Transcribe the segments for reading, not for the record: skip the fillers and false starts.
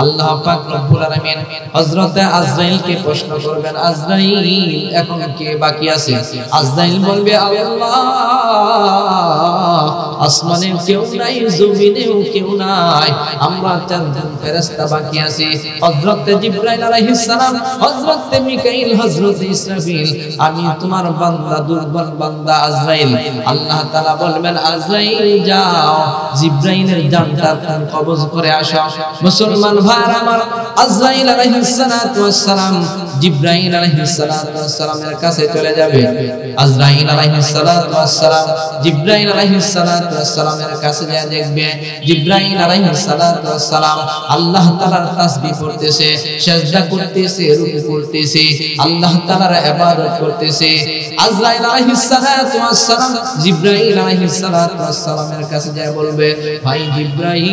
আল্লাহ পাক রব্বুল আলামিন হযরত আজরাইলকে প্রশ্ন করবেন, আজরাইল এখন কে বাকি আছে? আজরাইল বলবে, আল্লাহ আসমানে কেউ নাই, জমিনেও কেউ নাই, আমরা চারজন ফেরেশতা বাকি আছি। হযরত জিবরাইল আলাইহিস সালাম, হযরত মিকাইল, হযরত ইসরাফিল, আমি তোমার বান্দা, দুর্বল বান্দা আজরাইল। আল্লাহ তাআলা বলবেন, আজরাইল যাও জিবরাইলের জানটা কবজ করে আসো। মুসলমান ভাইরা আমার, আজরাইল আলাইহিস সালাতু ওয়াস সালাম জিবরাইল আলাইহিস সালাতু ওয়াস সালামের কাছে চলে যাবে। আজরাইল আলাইহিস সালাতু ওয়াস সালাম জিবরাইল আলাইহিস সালাতু ওয়াস সালামের কাছে যা দেখবে, জিবরাইল আলাইহিস সালাতু ওয়াস সালাম আল্লাহ তাআলার তাসবিহ করতেছে, সিজদা করতেছে, রুকু করতেছে, আল্লাহ তাআলার ইবাদত করতেছে। আজরাইল আলাইহিস সালাতু ওয়াস সালাম জিবরাইল আলাইহিস সালাতু ওয়াস সালামের কাছে যা বলবে, ভাই জিবরাইল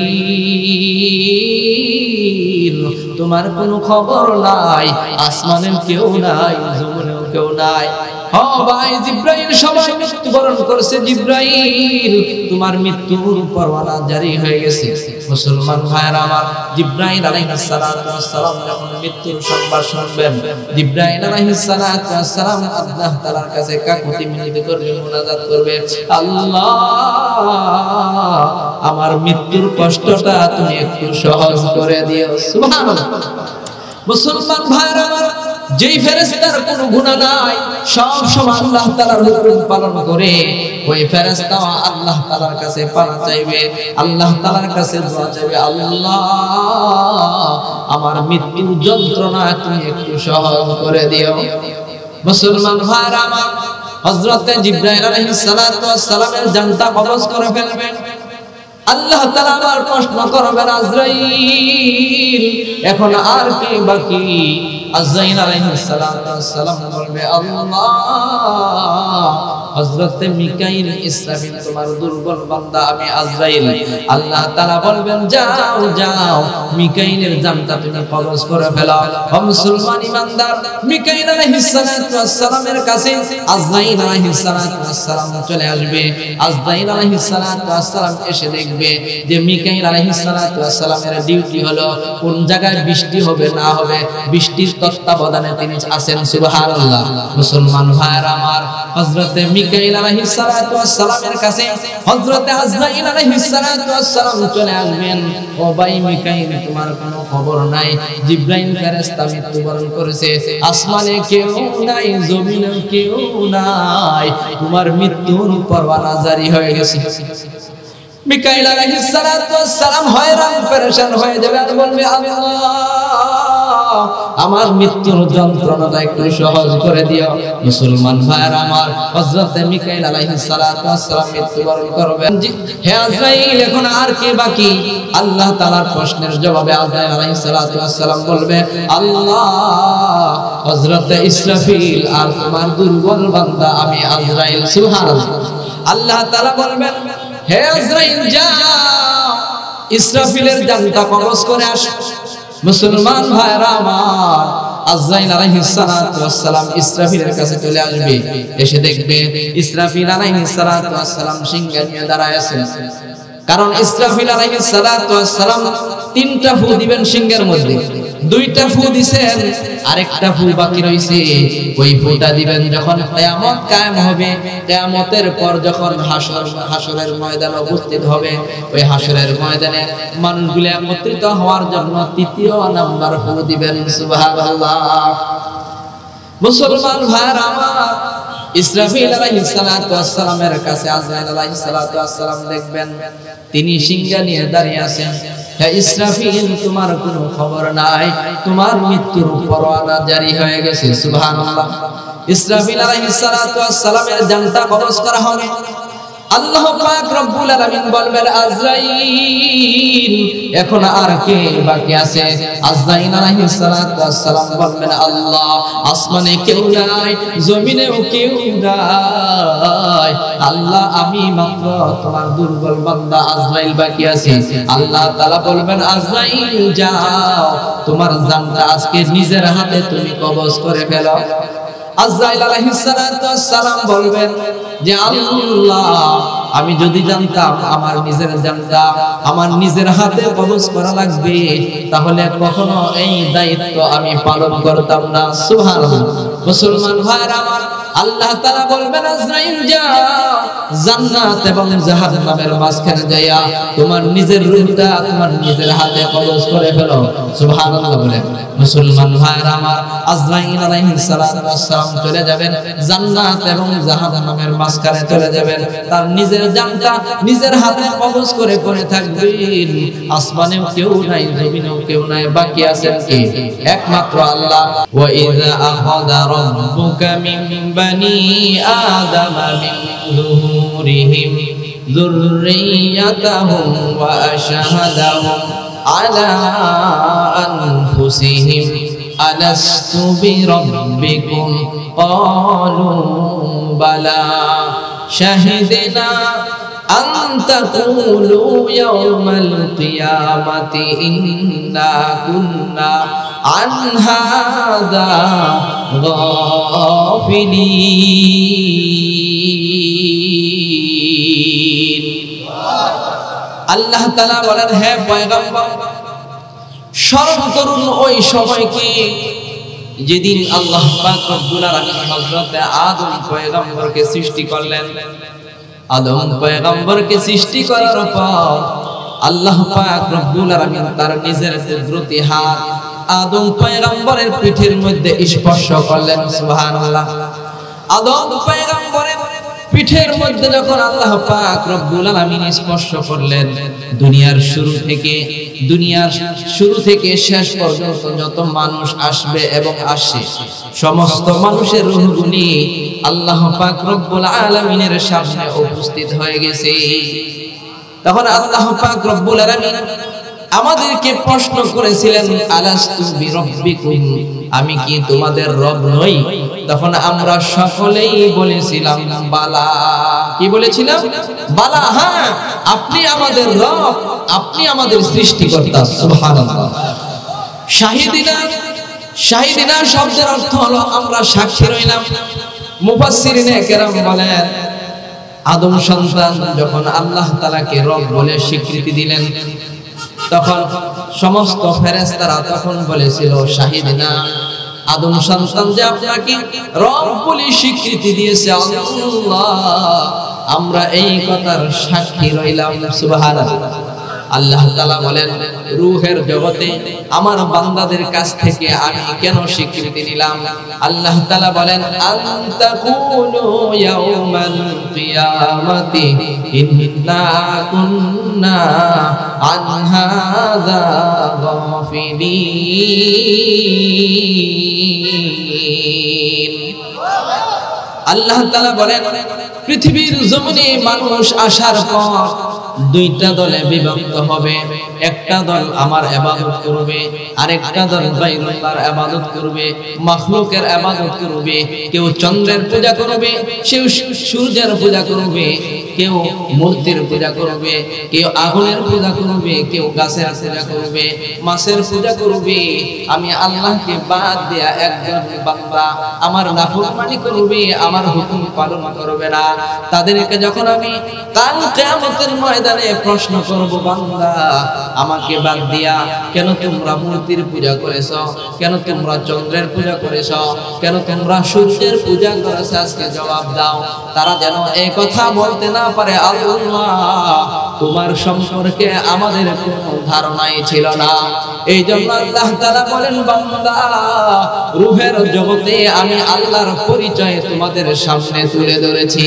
তোমার কোনো খবর নাই, আসমানে কেউ নাই, জমিনেও কেউ নাই। ভাই জিবরাইল সবাই মৃত্যুবরণ করছে, জিবরাইল তোমার মৃত্যুর পরওয়ানা জারি হয়ে গেছে। মুসলমান ভাইরা আমার, জিবরাইল আলাইহিস সালাতু ওয়াস সালাম যখন মৃত্যুর সংবাদ শুনবেন, জিবরাইল আলাইহিস সালাতু ওয়াস সালাম আল্লাহ তাআলার কাছে কাকুতি মিনতি করবে, মুনাজাত করবে, আল্লাহ আমার মৃত্যুর কষ্টটা তুমি একটু সহজ করে দিও। সুবহানাল্লাহ। মুসলমান ভাইরা আমার, যেই ফেরেশতার কোনো গুনাহ নাই, সব সময় আল্লাহ তাআলার হুকুম পালন করে, ওই ফেরেশতা আল্লাহ তাআলার কাছে পানা চাইবে, আল্লাহ তাআলার কাছে দোয়া চাইবে, আল্লাহ আমার মৃত্যুর যন্ত্রণা তুমি একটু সহজ করে দিও। মুসলমান ভাইরা আমার, হযরত জিবরাইল আলাইহিস সালাতু ওয়াস সালামের জানটা কবজ করে ফেলবেন। আল্লাহ তাআলা আবার প্রশ্ন করবেন, আজরাইল এখন আর কি বাকি? আজরাইল আলাইহিস সালাতু ওয়াস সালাম বলবে, আল্লাহ হযরত মিকাইল, ইসরাফিল তোমার দুর্বল বান্দা আমি আজরাইল। আল্লাহ তাআলা বলবেন, যাও যাও মিকাইলের জানটা তুমি কবজ করে ফেলো। ও মুসলমান ইমানদার, মিকাইল আলাইহিস সালাতু ওয়াস সালামের কাছে আজরাইল আলাইহিস সালাতু ওয়াস সালাম চলে আসবে। আজরাইল আলাইহিস সালাতু ওয়াস সালাম এসে দেখবে যে মিকাইল আলাইহিস সালাতু ওয়াস সালামের ডিউটি হলো কোন জায়গায় বৃষ্টি হবে না হবে, বৃষ্টির তত্ত্বাবধানে তিনি আছেন। সুবহানাল্লাহ। মুসলমান ভাইরা আমার, হযরত মিকাইল আলাইহিস সালাতু ওয়াস সালামের কাছে হযরত আজরাইল আলাইহিস সালাতু ওয়াস সালাম চলে আসবেন। ও ভাই মিকাইল, তোমার কোনো খবর নাই, জিবরাইল ফেরেশতা মৃত্যুবরণ করেছে, আসমানে কেউ নাই, জমিনে কেউ নাই, তোমার মৃত্যুর পরওয়ানা জারি হয়ে গেছে। মিকাইল আলাইহিস সালাতু ওয়াস সালাম হয়রান পেরেশান হয়ে যাবে আর বলবে, আল্লাহ আমার মৃত্যুর যন্ত্রণাটা একটু সহজ করে দিও। মুসলমান ভাইরা আমার, হযরত মিকাইল আলাইহিস সালাতু ওয়াস সালাম মৃত্যুবরণ করবেন। হে আজরাইল এখন আর কি বাকি? আল্লাহ তাআলার প্রশ্নের জবাবে আজরাইল আলাইহিস সালাতু ওয়াস সালাম বলবে, আল্লাহ হযরত ইসরাফিল আর তোমার দুর্বল বান্দা আমি আজরাইল। সুবহানাল্লাহ। আল্লাহ তাআলা বলবেন, হে আজরাইল যাও ইসরাফিলের জানটা কবজ করে আসো। মুসলমান ভাইরা আমার, আজরাইল আলাইহিস সালাতু ওয়াস সালাম ইসরাফিলের কাছে চলে আসবে। এসে দেখবে ইসরাফিল আলাইহিস সালাতু ওয়াস সালাম সিংহা নিয়ে দাঁড়ায় আছেন। কারণ ইসরাফিল আলাইহিস সালাতু ওয়াস সালাম তিনটা ফু দিবেন সিংহের মধ্যে, দুইটা ফু দিবেন, আরেকটা ফু বাকি রইছে। ওই ফুটা দিবেন যখন কিয়ামত কায়েম হবে, কিয়ামতের পর যখন হাসরের ময়দানে উপস্থিত হবে, ওই হাসরের ময়দানে মানুষগুলো একত্রিত হওয়ার জন্য তৃতীয় নাম্বার ফু দিবেন। সুবহানাল্লাহ। মুসলমান ভাইরা আমার, ইসরাফিল আলাইহিস সালাতু ওয়াস সালামের কাছে আজরাইল আলাইহিস সালাতু ওয়াস সালাম দেখবেন তিনি সিংহা নিয়ে দাঁড়িয়ে আছেন। হে ইসরাফিল, তোমার কোনো খবর নাই, তোমার মৃত্যুর পরওয়ানা জারি হয়ে গেছে। সুবহানাল্লাহ। ইসরাফিল আলাইহিস সালাতু ওয়াস সালামের জানটা কবজ করা হবে। আল্লাহ পাক রব্বুল আলামিন বলবেন, আজরাইল এখন আর কে বাকি আছে? আজরাইল আলাইহিস সালাতু ওয়াস সালাম বলবেন, আল্লাহ আসমানে কেউ নাই, জমিনেও কেউ নাই, আল্লাহ আমি মাত্র তোমার দুর্বল বান্দা আজরাইল বাকি আছে। আল্লাহ তাআলা বলবেন, আজরাইল যাও তোমার জানটা আজকে নিজের হাতে তুমি কবজ করে ফেলো। আজরাইল আলাইহিস সালাতু ওয়াস সালাম বলবেন যে, আল্লাহ আমি যদি জানতাম আমার নিজের জানটা আমার নিজের হাতে কবজ করা লাগবে, তাহলে কখনো এই দায়িত্ব আমি পালন করতাম না। সুবহানাল্লাহ। মুসলমান ভাইরা আমার, আল্লাহ তাআলা বলবেন আজরাইল যাও জান্নাত এবং জাহান্নামের মাঝখানে যাইয়া তোমার নিজের রূহটা তোমার নিজের হাতে কবজ করে ফেলো। সুবহানাল্লাহ বলেন। মুসলমান ভাইরা আমার, আজরাইল আলাইহিস সালাতু ওয়াস সালাম চলে যাবেন জান্নাত এবং জাহান্নামের মাঝখানে চলে যাবেন, তার নিজের জানটা নিজের হাতে কবজ করে পড়ে থাকবেন। আসমানেও কেউ নাই, জমিনেও কেউ নাই, বাকি আছেন কি? একমাত্র আল্লাহ। ওয়া ইযা আখাযা রাব্বুকা মিন বানি আদামা মিন যুহুরিহিম যুররিয়াতাহুম ওয়া আশহাদাহুম আলা আনফুসিহিম আলাস্তু বিরাব্বিকুম ক্বালু বালা শাহিদনা আন তাকুলু ইয়াওমাল কিয়ামাতি ইন্না কুন্না আন হাযা গাফিলিন। আল্লাহ তাআলা বলেন, হে পয়গম্বর, স্মরণ করুন ওই সময়কে যেদিন আল্লাহ পাক রব্বুল আলামিন হযরত আদম পয়গম্বরকে সৃষ্টি করলেন। আদম পয়গম্বরকে সৃষ্টি করার পর আল্লাহ পাক রব্বুল আলামিন তার নিজের কুদরতি হাত আদম পয়গম্বরের পিঠের মধ্যে স্পর্শ করলেন। সুবহানাল্লাহ। আদম পয়গম্বরের পিঠের মধ্যে যখন আল্লাহ পাক রব্বুল আলামিন স্পর্শ করলেন, দুনিয়ার শুরু থেকে শেষ পর্যন্ত যত মানুষ আসবে এবং আসে, সমস্ত মানুষের রূহগুলি আল্লাহ পাক রব্বুল আলামিনের সামনে উপস্থিত হয়ে গেছে। তখন আল্লাহ পাক রব্বুল আলামিন আমাদেরকে প্রশ্ন করেছিলেন, আলাস্তু বিরাব্বিকুম, আমি কি তোমাদের রব নই? তখন আমরা সকলেই বলেছিলাম বালা। কি বলেছিলাম? বালা, হ্যাঁ, আপনি আমাদের রব, আপনি আমাদের সৃষ্টিকর্তা। সুবহানাল্লাহ। শাহিদিনা শব্দের অর্থ হলো আমরা সাক্ষী রইলাম। মুফাসসিরিনে কেরাম বলেন, আদম সন্তান যখন আল্লাহ তাআলাকে রব বলে স্বীকৃতি দিলেন, তখন সমস্ত ফেরেশতারা তখন বলেছিল শাহিদিনা, আদম সন্তান যে আপনাকে রব বলে স্বীকৃতি দিয়েছে, আল্লাহ আমরা এই কথার সাক্ষী রইলাম। সুবহানাল্লাহ। আল্লাহ তাআলা বলেন, রূহের জগতে আমার বান্দাদের কাছ থেকে আমি কেন স্বীকৃতি নিলাম? আল্লাহ তাআলা বলেন, আনতাকুলু ইয়াউমাল কিয়ামাতি ইন্না কুন্না আন হাযা গাফিলিন। আল্লাহ তাআলা বলেন, পৃথিবীর জমিনে মানুষ আসার পর দুইটা দলে বিভক্ত হবে। একটা দল আমার ইবাদত করবে, আরেকটা দল বাইরুল্লাহর ইবাদত করবে, মাখলুকের ইবাদত করবে। কেউ চন্দ্রের পূজা করবে, কেউ সূর্যের পূজা করবে, কেউ মূর্তির পূজা করবে, কেউ আগুনের পূজা করবে, কেউ গাছের পূজা করবে, মাছের পূজা করবে। আমি আল্লাহকে বাদ দেয়া একজন বান্দা আমার নাফরমানি করবে, আমার হুকুম পালন করবে না। তাদেরকে যখন আমি কাল কিয়ামতের ময়দানে প্রশ্ন করব, বান্দা আমাকে বাদ দিয়া কেন তোমরা মূর্তির পূজা করেছো, কেন তোমরা চন্দ্রের পূজা করেছো, কেন তোমরা সূর্যের পূজা করেছো, আজকে জবাব দাও। তারা যেন এই কথা বলতে না পারে, আল্লাহ তোমার সম্পর্কে আমাদের কোনো ধারণাই ছিল না। এই জন্য আল্লাহ তাআলা বলেন, বান্দা রূহের জগতে আমি আল্লাহর পরিচয় তোমাদের সামনে তুলে ধরেছি,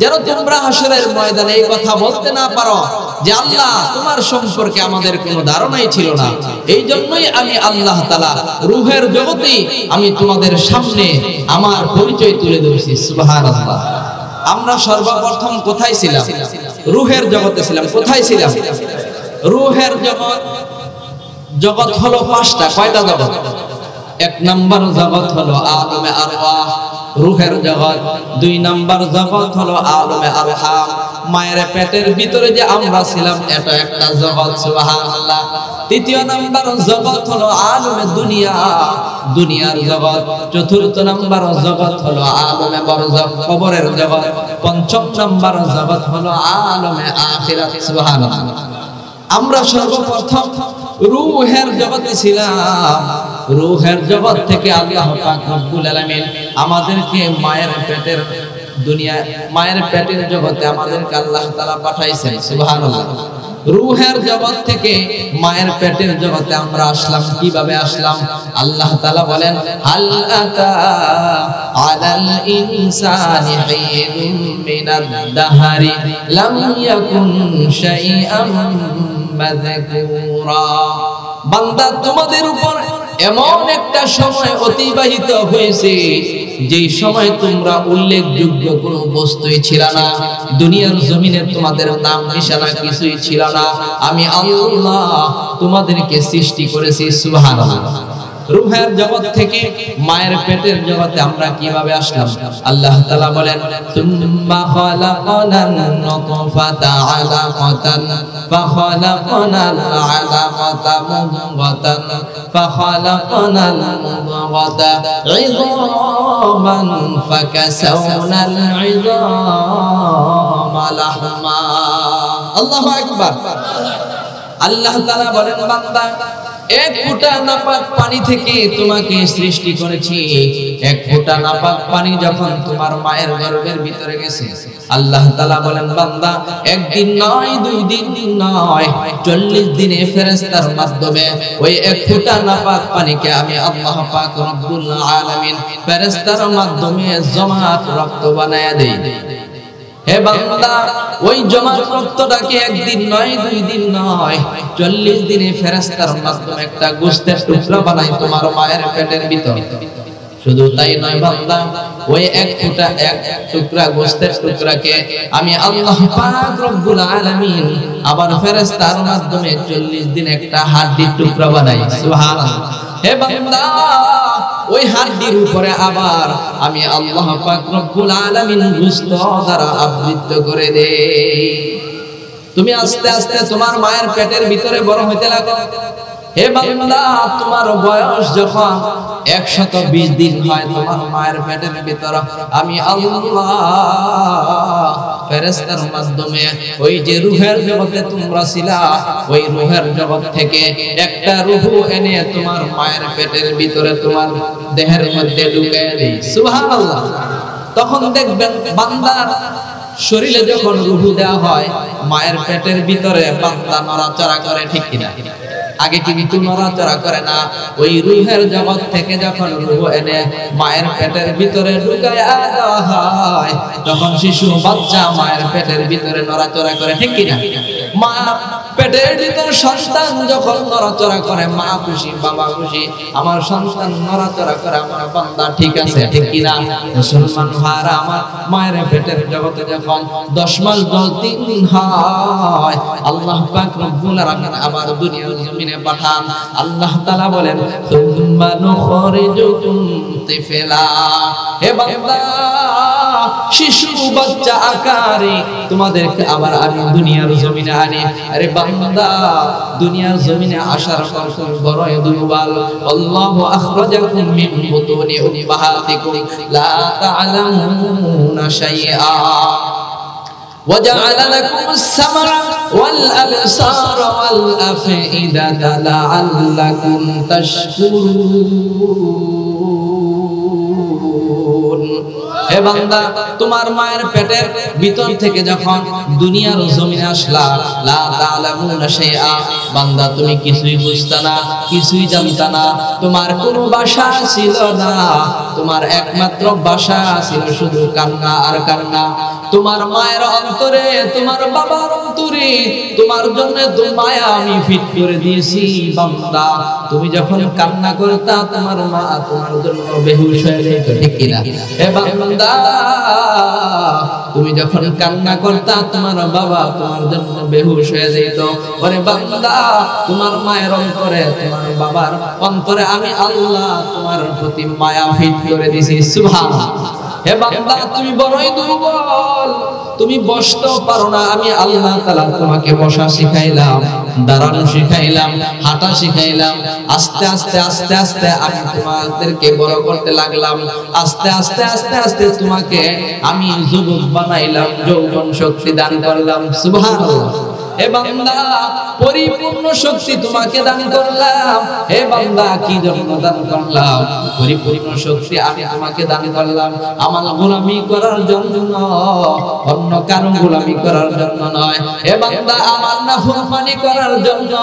যেন তোমরা হাসরের ময়দানে এই কথা বলতে না পারো যে আল্লাহ তোমার সম্পর্কে আমাদের কোনো ধারণাই ছিল না। এই জন্যই আমি আল্লাহ তাআলা রূহের জগতে আমি তোমাদের সামনে আমার পরিচয় তুলে ধরেছি। সুবহানাল্লাহ। আমরা সর্বপ্রথম কোথায় ছিলাম? রূহের জগতে ছিলাম। কোথায় ছিলাম? রূহের জগৎ হলো পাঁচটা। কয়টা জগৎ? এক নাম্বার জগৎ হলো আলমে আরওয়াহ, রূহের জগৎ। দুই নাম্বার জগৎ হলো আলমে আরহাম, মায়ের পেটের ভিতরে যে আমরা ছিলাম, এটা একটা জগৎ। সুবহানাল্লাহ। তৃতীয় নাম্বার জগৎ হলো আলমে দুনিয়া, দুনিয়ার জগৎ। চতুর্থ নাম্বার জগৎ হলো আলমে বরজখ, কবরের জগৎ। পঞ্চম নাম্বার জগৎ হলো আলমে আখিরাত। সুবহানাল্লাহ। আমরা সর্বপ্রথম রূহের জগতে ছিলাম। রূহের জগৎ থেকে আল্লাহ পাক রব্বুল আলামিন আমাদেরকে মায়ের পেটের দুনিয়া, মায়ের পেটের জগতে আমাদেরকে আল্লাহ তাআলা পাঠাইছেন। সুবহানাল্লাহ। রূহের জগৎ থেকে মায়ের পেটের জগতে আমরা আসলাম। কিভাবে আসলাম? আল্লাহ তাআলা বলেন, হাল আতা আলাল ইনসানি হিনুম মিনাদ দাহরি লাম ইয়াকুন শাইআম মাযকুরা। বান্দা, তোমাদের উপর এমন একটা সময় অতিবাহিত হয়েছে যেই সময় তোমরা উল্লেখযোগ্য কোনো বস্তুই ছিল না। দুনিয়ার জমিনে তোমাদের নাম নিশানা কিছুই ছিল না। আমি আল্লাহ তোমাদেরকে সৃষ্টি করেছি। সুবহানাল্লাহ। রূহের জগৎ থেকে মায়ের পেটের জগতে আমরা কিভাবে আসলাম? আল্লাহ তাআলা বলেন, সুম্মা খালাকানান নুতফাতা আলাকাতান ফাখালাকানাল আলাকাতা মুদগাতান ফাখালাকানাল মুদগাতা ইযামান ফাকাসাওনাল ইযামা লাহমা। আল্লাহু আকবার। আল্লাহ তাআলা বলেন, বান্দা, এক ফোঁটা নাপাক পানি থেকে তোমাকে সৃষ্টি করেছি। এক ফোঁটা নাপাক পানি যখন তোমার মায়ের গর্ভের ভিতরে গেছে, আল্লাহ তাআলা বলেন, বান্দা, একদিন নয়, 2 দিন নয়, 40 দিনে ফেরেশতার মাধ্যমে ওই এক ফোঁটা নাপাক পানিকে আমি আল্লাহ পাক রব্বুল আলামিন ফেরেশতার মাধ্যমে জমাট রক্ত বানায়া দেই। হে বান্দা, ওই জমাট রক্তটাকে একদিন নয়, 2 দিন নয়, 40 দিনে ফেরেশতার মাধ্যমে একটা গোশতের টুকরা বানাই তোমার মায়ের পেটের ভিতরে। শুধু তাই নয় বান্দা, ওই এক ফোঁটা এক টুকরা গোশতের টুকরাকে আমি আল্লাহ পাক রব্বুল আলামিন আবার ফেরেশতার মাধ্যমে 40 দিন একটা হাড্ডির টুকরা বানাই। সুবহানাল্লাহ। হে বান্দা, ওই হাড্ডির উপরে আবার আমি আল্লাহ পাক রব্বুল আলামিন গোশত দ্বারা আবৃত করে দেই। তুমি আস্তে আস্তে তোমার মায়ের পেটের ভিতরে বড় হইতে লাগো। হে বান্দা, তোমার বয়স যখন 120 দিন হয় তোমার মায়ের পেটের ভিতরে, আমি আল্লাহ ফেরেশতার মাধ্যমে ওই যে রূহের জগতে তোমরা ছিলা, ওই রূহের জগৎ থেকে একটা রূহ এনে তোমার মায়ের পেটের ভিতরে তোমার দেহের মধ্যে ঢুকিয়ে দেই। সুবহানাল্লাহ। তখন দেখবেন বান্দার শরীরে যখন রূহ দেওয়া হয়, মায়ের পেটের ভিতরে বান্দা নড়াচড়া করে, ঠিক কিনা? আগে কিন্তু নড়াচড়া করে না। ওই রূহের জগৎ থেকে যখন রূহ এনে মায়ের পেটের ভিতরে ঢুকায়া দেওয়া হয়, তখন শিশু বাচ্চা মায়ের পেটের ভিতরে নড়াচড়া করে, ঠিক কিনা? মা পেটের ভিতরে সন্তান যখন নড়াচড়া করে, মা খুশি, বাবা খুশি, আমার সন্তান নড়াচড়া করে, আমার বান্দা ঠিক আছে, ঠিক কিনা? মুসলমান ভাইরা আমার, মায়ের পেটের জগতে যখন 10 মাস 10 দিন হয়, আল্লাহ পাক রব্বুল আলামিন আবার দুনিয়ার জমিনে পাঠান। আল্লাহ তাআলা বলেন, সুম্মা নুখরিজুকুম তিফলা। হে বান্দা, শিশু বাচ্চা আকারে তোমাদেরকে আবার আমি দুনিয়ার জমিনে আনি। আরে বান্দা, দুনিয়ার জমিনে আসার পর তুমি বড় দুর্বল। আল্লাহু আখরাজাকুম মিন বুতুনি উম্মাহাতিকুম লা তা'লামুনা শাইআ وجعل لكم السمع والأبصار والأفئدة لعلكم تشكرون। হে বান্দা, তোমার মায়ের পেটের ভিতর থেকে যখন দুনিয়ার জমিনে আসলা, লা তা'লামুনা শাইআ, বান্দা তুমি কিছুই বুঝতা না, কিছুই জানতা না। তোমার কোনো ভাষা ছিল না, তোমার একমাত্র ভাষা ছিল শুধু কান্না আর কান্না। তোমার মায়ের অন্তরে, তোমার বাবার অন্তরে তোমার জন্য মায়া আমি ফিট করে দিয়েছি। বান্দা, তুমি যখন কান্না করতা, তোমার মা তোমার জন্য বেহুশ হয়ে যেত, ঠিক কিনা? হে বান্দা, তুমি যখন কান্না করতা, তোমার বাবা তোমার জন্য বেহুশ হয়ে যেত। ওরে বান্দা, তোমার মায়ের অন্তরে, তোমার বাবার অন্তরে আমি আল্লাহ তোমার প্রতি মায়া ফিট করে দিয়েছি। সুবহানাল্লাহ। হে বান্দা তুমি বড়ই দুর্বল, তুমি বসতেও পারো না, আমি আল্লাহ তাআলা তোমাকে বসা শিখাইলাম, দাঁড়ানো শিখাইলাম, হাঁটা শিখাইলাম। আস্তে আস্তে আস্তে আস্তে আমি তোমাদেরকে বড় করতে লাগলাম। আস্তে আস্তে আস্তে আস্তে তোমাকে আমি যুবক বানাইলাম, যৌবন শক্তি দান করলাম। সুবহানাল্লাহ। হে বান্দা পরিপূর্ণ শক্তি তোমাকে দান করলাম। হে বান্দা কি জন্য দান করলাম? পরিপূর্ণ শক্তি আমি তোমাকে দান করলাম আমার গোলামি করার জন্য, অন্য কারো গোলামি করার জন্য নয়। হে বান্দা আমার নাফরমানি করার জন্য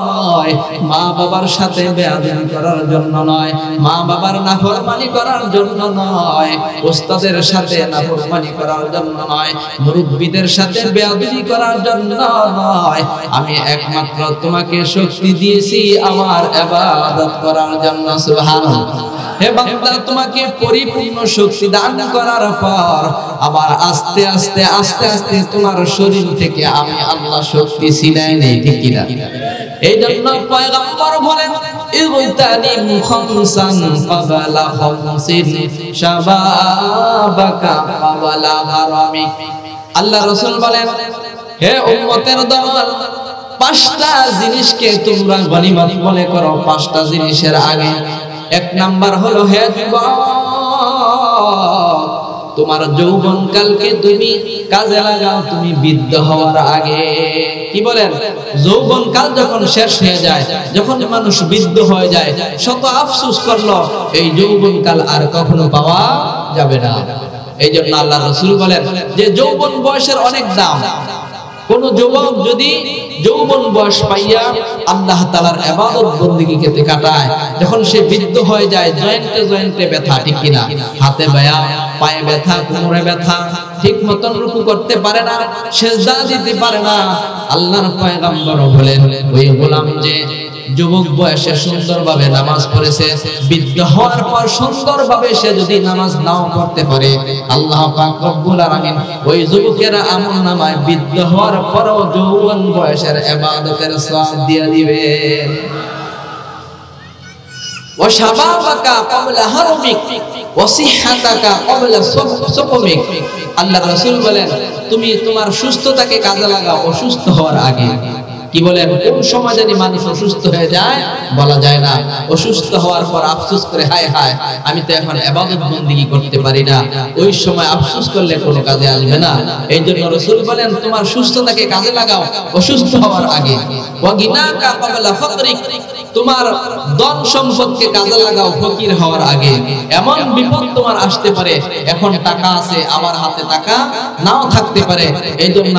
নয়, মা বাবার সাথে বেয়াদবি করার জন্য নয়, মা বাবার নাফরমানি করার জন্য নয়, ওস্তাদের সাথে নাফরমানি করার জন্য নয়, মুরব্বিদের সাথে বেয়াদবি করার জন্য নয়। আমি একমাত্র তোমাকে শক্তি দিয়েছি আমার ইবাদত করার জন্য। সুবহানাল্লাহ। হে বান্দা তোমাকে পরিপূর্ণ শক্তি দান করার পর আবার আস্তে আস্তে আস্তে আস্তে তোমার শরীর থেকে আমি আল্লাহ শক্তি ছিনাই নেই, ঠিক কিনা? এই জন্য পয়গম্বর বলেন ইগতানিম খামসান ক্বাবলা খামসিন শাবাবাকা ক্বাবলা হারামিক। আল্লাহ রাসূল বলেন হে উম্মতের দল, পাঁচটা জিনিসকে তোমরা গনিমত মনে করো পাঁচটা জিনিসের আগে। এক নাম্বার হলো হে যুবক, তোমার যৌবনকালকে তুমি কাজে লাগাও, তুমি বৃদ্ধ হওয়ার আগে। কি বলেন? যৌবনকাল যখন শেষ হয়ে যায়, যখন মানুষ বৃদ্ধ হয়ে যায়, শত আফসোস করলো এই যৌবনকাল আর কখনো পাওয়া যাবে না। এই জন্য আল্লাহ রাসূল বলেন যে যৌবন বয়সের অনেক দাম। কোন যুবক যদি যৌবন বয়স পাইয়া আল্লাহ তাআলার ইবাদত বন্দেগীতে কাটায়, যখন সে বৃদ্ধ হয়ে যায়, জয়েন্টে জয়েন্টে ব্যথা, ঠিক কিনা? হাতে ব্যথা, পায়ে ব্যথা, কোমরে ব্যথা, ঠিক মতন রুকু করতে পারে না, সিজদা দিতে পারে না। আল্লাহর পয়গম্বর বলেন ওই গোলাম যে যুবক বয়সে সুন্দরভাবে নামাজ পড়েছে, বৃদ্ধ হওয়ার পর সুন্দরভাবে সে যদি নামাজ নাও পড়তে পারে, আল্লাহ পাক রব্বুল আলামিন ওই যুবকের আমলনামায় বৃদ্ধ হওয়ার পরও যৌবন বয়সের ইবাদতের সওয়াব দিয়ে দিবেন। ওয়া শাবাবাকা ক্বাবলা হারমিক ওয়া সিহহাতাকা ক্বাবলা সুকমিক। আল্লাহ রাসূল বলেন তুমি তোমার সুস্থতাকে কাজে লাগাও অসুস্থ হওয়ার আগে। কি বলেন? কোন সময় যদি মানুষ অসুস্থ হয়ে যায় বলা যায় না। অসুস্থ হওয়ার পর আফসোস করে হায় হায় আমি তো এখন ইবাদত বন্দেগী করতে পারি না, ওই সময় আফসোস করলে কোনো কাজে আসবে না। এই জন্য রাসূল বলেন তোমার সুস্থতাকে কাজে লাগাও অসুস্থ হওয়ার আগে। ওয়া গিনাকা ক্বাবলা ফাকরিক, তোমার ধন সম্পদকে কাজে লাগাও ফকির হওয়ার আগে। এমন বিপদ তোমার আসতে পারে, এখন টাকা আছে আমার হাতে টাকা নাও থাকতে পারে। এই জন্য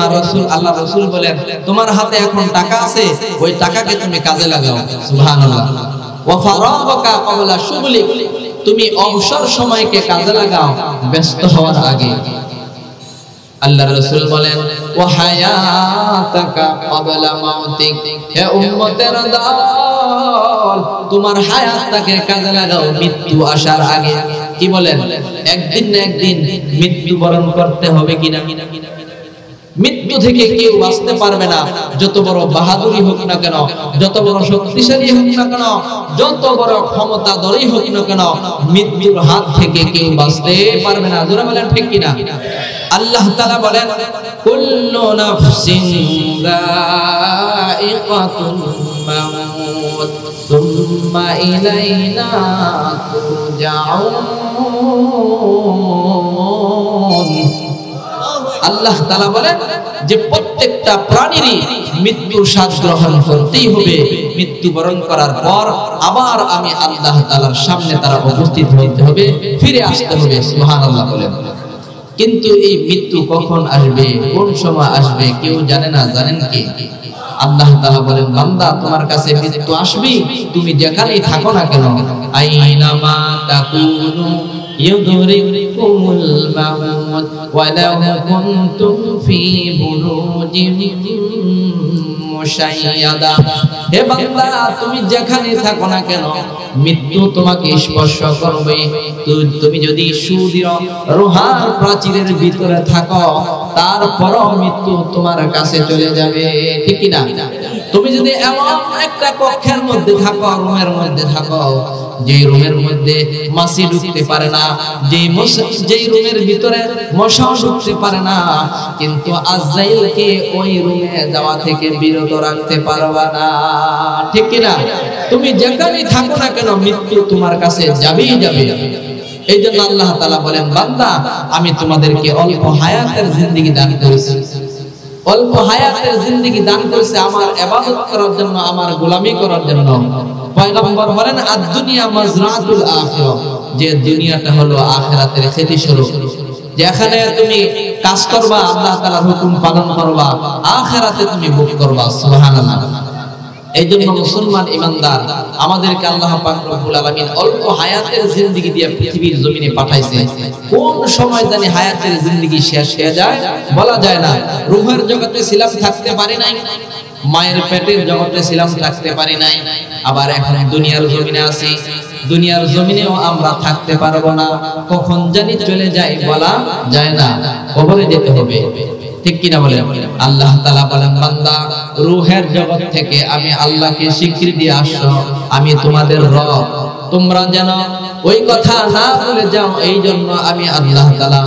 আল্লাহ রাসূল বলেন তোমার হাতে এখন টাকা আছে, ওই টাকাকে তুমি কাজে লাগাও। সুবহানাল্লাহ। ওয়া ফারাগাকা ক্বাবলা শুগলিক, তুমি অবসর সময়কে কাজে লাগাও ব্যস্ত হওয়ার আগে। আল্লাহর রাসূল বলেন ওয়া হায়াতাকা ক্বাবলা মাউতিক, হে উম্মতের দল তোমার হায়াতটাকে কাজে লাগাও মৃত্যু আসার আগে। কি বলেন? একদিন না একদিন মৃত্যুবরণ করতে হবে কিনা? মৃত্যু থেকে কেউ বাঁচতে পারবে না, যত বড় বাহাদুরি হোক না কেন, যত বড় শক্তিশালী হোক না কেন, যত বড় ক্ষমতাধরই হোক না কেন, মৃত্যুর হাত থেকে কেউ বাঁচতে পারবে না। জোরে বলেন ঠিক কিনা? আল্লাহ তাআলা বলেন কুল্লু নাফসিন যায়িকাতুল মাউত সুম্মা ইলাইনা তুরজাউন। আল্লাহ তাআলা বলেন যে প্রত্যেকটা প্রাণীরই মৃত্যুর স্বাদ গ্রহণ করতেই হবে। মৃত্যুবরণ করার পর আবার আমি আল্লাহ তাআলার সামনে তারা উপস্থিত হতে হবে, ফিরে আসতে হবে। সুবহানাল্লাহ বলেন। কিন্তু এই মৃত্যু কখন আসবে, কোন সময় আসবে কেউ জানে না। জানেন কে? আল্লাহ তাআলা বলেন বান্দা তোমার কাছে মৃত্যু আসবে, তুমি যেখানেই থাকো না কেন, আইনামা তাকুনু ইউদরিকুমুল মাউত ওয়ালাউ কুনতুম ফি বুরুজিন মুশাইয়াদা। হে বান্দা তুমি যেখানে থাকো না কেন মৃত্যু তোমাকে স্পর্শ করবে। তুমি যদি সুদৃঢ় রোহার প্রাচীরের ভিতরে থাকো তারপরও মৃত্যু তোমার কাছে চলে যাবে, ঠিক কি না? তুমি যদি এমন একটা কক্ষের মধ্যে থাকো, রুমের মধ্যে থাকো, যেই রুমের মধ্যে মাছি ঢুকতে পারে না, যেই রুমের ভিতরে মশা ঢুকতে পারে না, কিন্তু আজরাইলকে ওই রুমে যাওয়া থেকে বিরত রাখতে পারবা না। ঠিক কি না? তুমি যেখানেই থাকো না কেন মৃত্যু তোমার কাছে যাবেই যাবে। এই জন্য আল্লাহ তাআলা বলেন, বান্দা আমি তোমাদেরকে অল্প হায়াতের জিন্দেগি দান করেছি, অল্প হায়াতের জিন্দেগি দান করেছে আমার ইবাদত করার জন্য, আমার গোলামি করার জন্য। পয়গম্বর বলেন, আদ-দুনিয়া মাজরাতুল আখিরাহ, যে দুনিয়াটা হলো আখিরাতের খেতি স্বরূপ। যেখানে তুমি কাজ করবা, আল্লাহ তাআলার হুকুম পালন করবা, আখিরাতে তুমি ভোগ করবা। সুবহানাল্লাহ। এই জন্য মুসলমান ইমানদার আমাদেরকে আল্লাহ পাক রব্বুল আলামিন অল্প হায়াতের জিন্দেগি দিয়ে পৃথিবীর জমিনে পাঠাইছে। কোন সময় জানি হায়াতের জিন্দেগি শেষ হয়ে যায় বলা যায় না। রূহের জগতে ছিলাম, থাকতে পারি নাই, মায়ের পেটের জগতে ছিলাম, থাকতে পারি নাই, আবার এখন দুনিয়ার জমিনে আছি। দুনিয়ার জমিনেও আমরা থাকতে পারবো না, কখন জানি চলে যায় বলা যায় না, কবরে যেতে হবে। ঠিক কিনা বলে? আল্লাহ তাআলা বলেন, বান্দা রূহের জগৎ থেকে আমি আল্লাহকে স্বীকৃতি দিয়ে আসো, আমি তোমাদের রব। তোমরা যেন ওই কথা না ভুলে যাও, এই জন্য আমি আল্লাহ তাআলা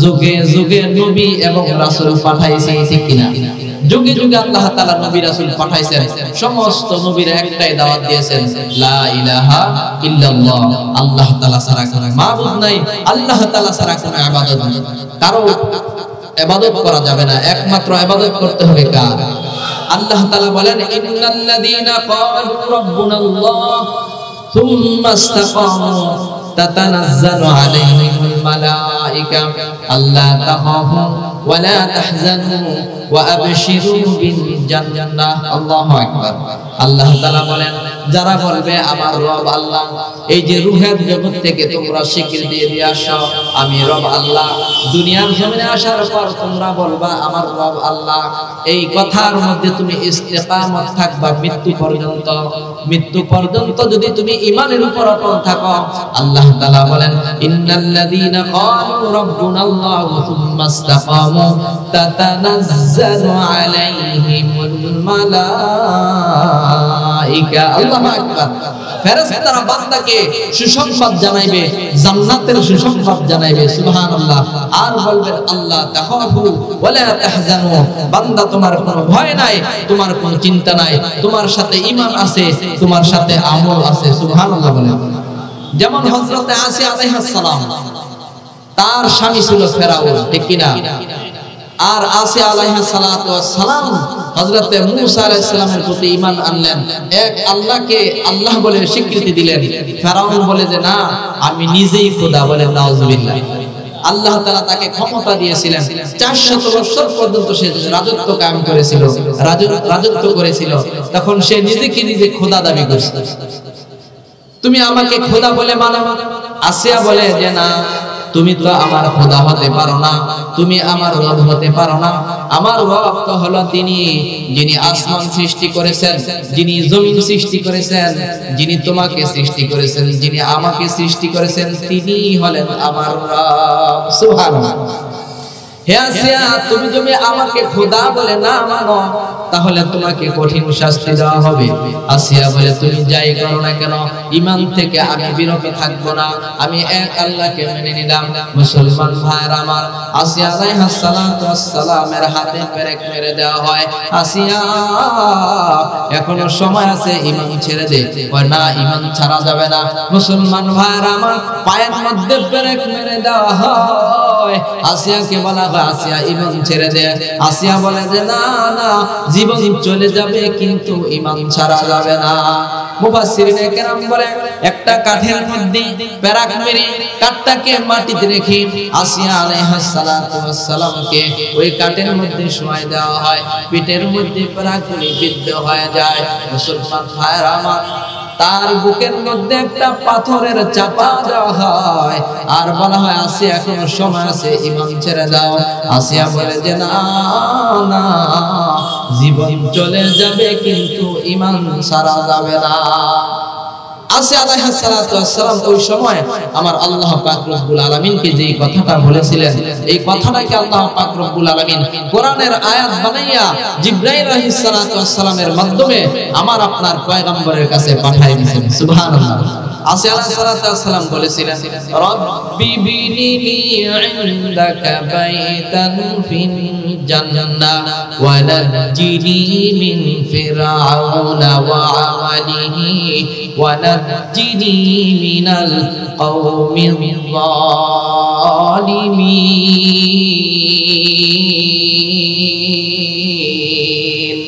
যুগে যুগে নবী এবং রাসূল পাঠাইছি। ঠিক কিনা? যুগে যুগে আল্লাহ তাআলা নবী রাসূল পাঠাইছেন। সমস্ত নবীরা একটাই দাওয়াত দিয়েছেন, লা ইলাহা ইল্লাল্লাহ, আল্লাহ তাআলা ছাড়া কোনো মাবুদ নাই, আল্লাহ তাআলা ছাড়া কোনো ইবাদত নাই, কারো ইবাদত করা যাবে না, একমাত্র ইবাদত করতে হবে কার? আল্লাহ তাআলা বলেন, ইন্নাল্লাযীনা ক্বালু রাব্বুনাল্লাহ সুম্মা ইসতাকামু তাতানাজ্জালু আলাইহিমুল মালায়েকা আল্লা তাখাফু ওয়া লা তাহজানু ওয়া আবশিরু বিল জান্নাহ। আল্লাহু আকবার। আল্লাহ তাআলা বলেন, যারা বলবে আমার রব আল্লাহ, এই যে রূহের জগৎ থেকে তোমরা স্বীকৃতি দিয়ে আসো আমি রব আল্লাহ, দুনিয়ার জমিনে আসার পর তোমরা বলবা আমার রব আল্লাহ, এই কথার মধ্যে তুমি ইস্তেকামত থাকবা মৃত্যু পর্যন্ত। মৃত্যু পর্যন্ত যদি তুমি ঈমানের উপর অটল থাকো, আল্লাহ তাআলা বলেন, ইন্নাল্লাযীনা ক্বালু রাব্বুনাল্লাহু সুম্মা ইসতাকামু তাতানাজ্জালু আলাইহিমুল মালায়েকা। আল্লাহু আকবার। ফেরেশতারা বান্দাকে সুসংবাদ জানাইবে, জান্নাতের সুসংবাদ জানাইবে। সুবহানাল্লাহ। আর বলবেন, আল্লাহ তাখাফু ওয়া লা তাহজানু, বান্দা তোমার কোনো ভয় নাই, তোমার কোনো চিন্তা নাই, তোমার সাথে ঈমান আছে, তোমার সাথে আমল আছে। সুবহানাল্লাহ বলেন। যেমন হযরতে আসিয়া আলাইহিস সালাম, তার স্বামী ছিল ফেরাউন। ঠিক কি না? আর আসিয়া আলাইহিস সালাতু ওয়াস সালাম হযরতে মূসা আলাইহিস সালামের প্রতি ঈমান আনলেন, এক আল্লাহকে আল্লাহ বলে স্বীকৃতি দিলেন। ফেরাউন বলে যে না, আমি নিজেই খোদা, বলে নাউজুবিল্লাহ। আল্লাহ তাআলা তাকে ক্ষমতা দিয়েছিলেন, 400 বছর পর্যন্ত সে রাজত্ব কায়েম করেছিল, রাজত্ব করেছিল। তখন সে নিজেকে নিজে খোদা দাবি করছে। তুমি আমাকে খোদা বলে মানো? আসিয়া বলে যে না, তুমি তো আমার খোদা হতে পারো না, তুমি আমার রব হতে পারো না। আমার রব তো হলো তিনি, যিনি আসমান সৃষ্টি করেছেন, যিনি জমিন সৃষ্টি করেছেন, যিনি তোমাকে সৃষ্টি করেছেন, যিনি আমাকে সৃষ্টি করেছেন, তিনিই হলেন আমার রব। সুবহানাল্লাহ। হে আসিয়া, তুমি যদি আমাকে খোদা বলে না মানো, তাহলে তোমাকে কঠিন শাস্তি দেওয়া হবে। আসিয়া বলে, তুমি যাই করো না কেন, ঈমান থেকে আমি বিরত থাকবো না, আমি এক আল্লাহকে মেনে নিলাম। মুসলমান ভাইরা আমার, আসিয়া আলাইহিস সালাতু ওয়াস সালামের হাতে পেরেক মেরে দেওয়া হয়। আসিয়া, এখনো সময় আছে, ঈমান ছেড়ে দে। ওই না, ঈমান ছাড়া যাবে না। মুসলমান ভাইরা আমার, পায়ের মধ্যে পেরেক মেরে দেওয়া হয়। আসিয়াকে বলা হয়, আসিয়া ঈমান ছেড়ে দে। আসিয়া বলে যে না না, জীবন চলে যাবে কিন্তু ঈমান ছাড়া যাবে না। মুফাসসিরিনে কেরাম বলে, একটা কাঠের মধ্যে পেরেক মেরে কাঠটাকে মাটিতে রেখে আসিয়া আলাইহিস সালাতু ওয়াস সালামকে ওই কাঠের মধ্যে শোয়াই দেওয়া হয়, পিঠের মধ্যে পেরেকগুলি বিদ্ধ হয়ে যায়। মুসলমান ভাইরা আমার, তার বুকের মধ্যে একটা পাথরের চাপা দেওয়া হয়, আর বলা হয়, আসিয়া এখনো সময় আছে, ঈমান ছেড়ে দাও। আসিয়া বলে যে না না, জীবন চলে যাবে কিন্তু ঈমান ছাড়া যাবে না। আসিয়া আলাইহিস সালাতু ওয়াস সালাম ওই সময় আমার আল্লাহ পাক রব্বুল আলামিনকে যেই কথাটা বলেছিলেন, এই কথাটাকে আল্লাহ পাক রব্বুল আলামিন কোরআনের আয়াত বানাইয়া জিবরাইল আলাইহিস সালাতু ওয়াস সালামের মাধ্যমে আমার আপনার পয়গম্বরের কাছে পাঠিয়ে দিয়েছেন। সুবহানাল্লাহ। আসিয়া আলাইহিস সালাতু ওয়াস সালাম বলেছিলেন রব্বি বিনিনি ইনদাকা বাইতান ফিল জান্নাহ ওয়া নাজ্জিনি মিন ফিরআউনা ওয়া আমালিহি ওয়া নাজ্জিনি মিনাল কওমিয যালিমিন।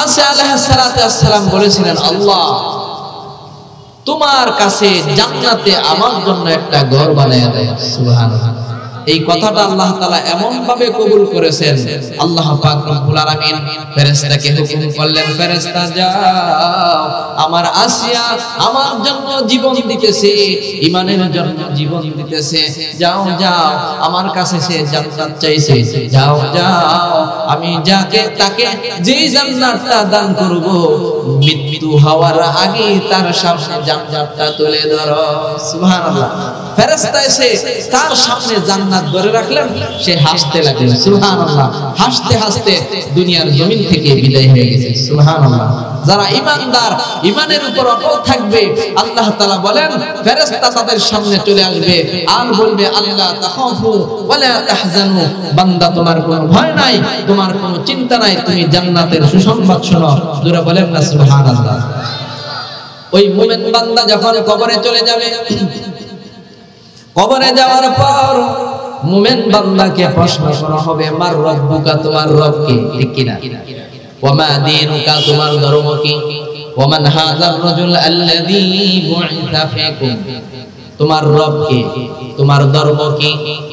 আসিয়া আলাইহিস সালাতু ওয়াস সালাম বলেছিলেন আল্লাহ তোমার কাছে জান্নাতে আমার জন্য একটা ঘর বানিয়ে দেয়। সুবহানাল্লাহ। এই কথাটা আল্লাহ তাআলা এমন ভাবে কবুল করেছেন, আল্লাহ পাক রব্বুল আলামিন ফেরেশতাকে হুকুম করলেন, ফেরেশতা যাও, আমার আসিয়া আমার জন্য জীবন দিতেছে, ঈমানের জন্য জীবন দিতেছে, যাও যাও আমার কাছে সে জান্নাত চাইছে, যাও যাও আমি যাকে তাকে যেই জান্নাতটা দান করব মৃত্যু হওয়ার আগে তার সামনে জান্নাতটা তুলে ধরো। সুবহানাল্লাহ। ফেরেশতা এসে তার সামনে জান্নাত ধরে রাখলেন, সে হাসতে লাগলেন। সুবহানাল্লাহ। হাসতে হাসতে দুনিয়ার জমিন থেকে বিদায় হয়ে গেছে। সুবহানাল্লাহ। যারা ঈমানদার, ঈমানের উপর অটল থাকবে, আল্লাহ তাআলা বলেন ফেরেশতা তাদের সামনে চলে আসবে আর বলবে আল্লাহ তাখাফু ওয়ালা তাহজানু, বান্দা তোমার কোনো ভয় নাই, তোমার কোনো চিন্তা নাই, তুমি জান্নাতের সুসংবাদ শোনো। জোরে বলেন না সুবহানাল্লাহ। ওই মুমিন বান্দা যখন কবরে চলে যাবে, কবরে যাওয়ার পর মুমিন বান্দাকে প্রশ্ন করা হবে মার রব্বুকা, তোমার রব কে? ঠিক কি না? ওয়া মা দীনুকা, তোমার ধর্ম কি? ওয়া মান হাযার রাজুল আল্লাযী বুইসা ফীকুম, তোমার রব কে, তোমার ধর্ম কি?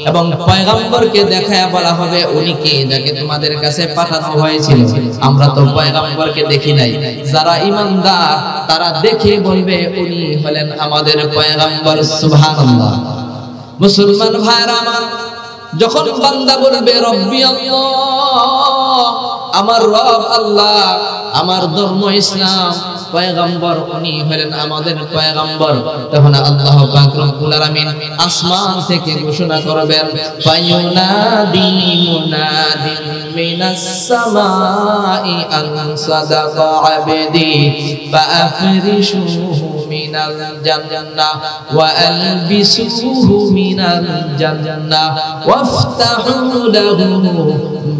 এবং পয়গম্বরকে দেখায়া বলা হবে উনি কে যাকে তোমাদের কাছে পাঠানো হয়েছিল। আমরা তো পয়গম্বরকে দেখি নাই, যারা ঈমানদার তারা দেখে বলবে উনি হলেন আমাদের পয়গম্বর। সুবহানাল্লাহ। মুসলমান ভাইরা আমার, যখন বান্দা বলবে রব্বি আল্লাহ, আমার রব আল্লাহ, আমার ধর্ম ইসলাম, পয়গম্বর উনি হলেন আমাদের পয়গম্বর, তখন আল্লাহ পাক রব্বুল আলামিন আসমান থেকে ঘোষণা করবেন ফায়ুনাদি মুনাদিন মিনাস সামাই আন সাদাকা আবদি ফাআফরিশুহু মিনাল জান্নাহ ওয়া আলবিসুহু মিনাল জান্নাহ ওয়াফতাহু লাহু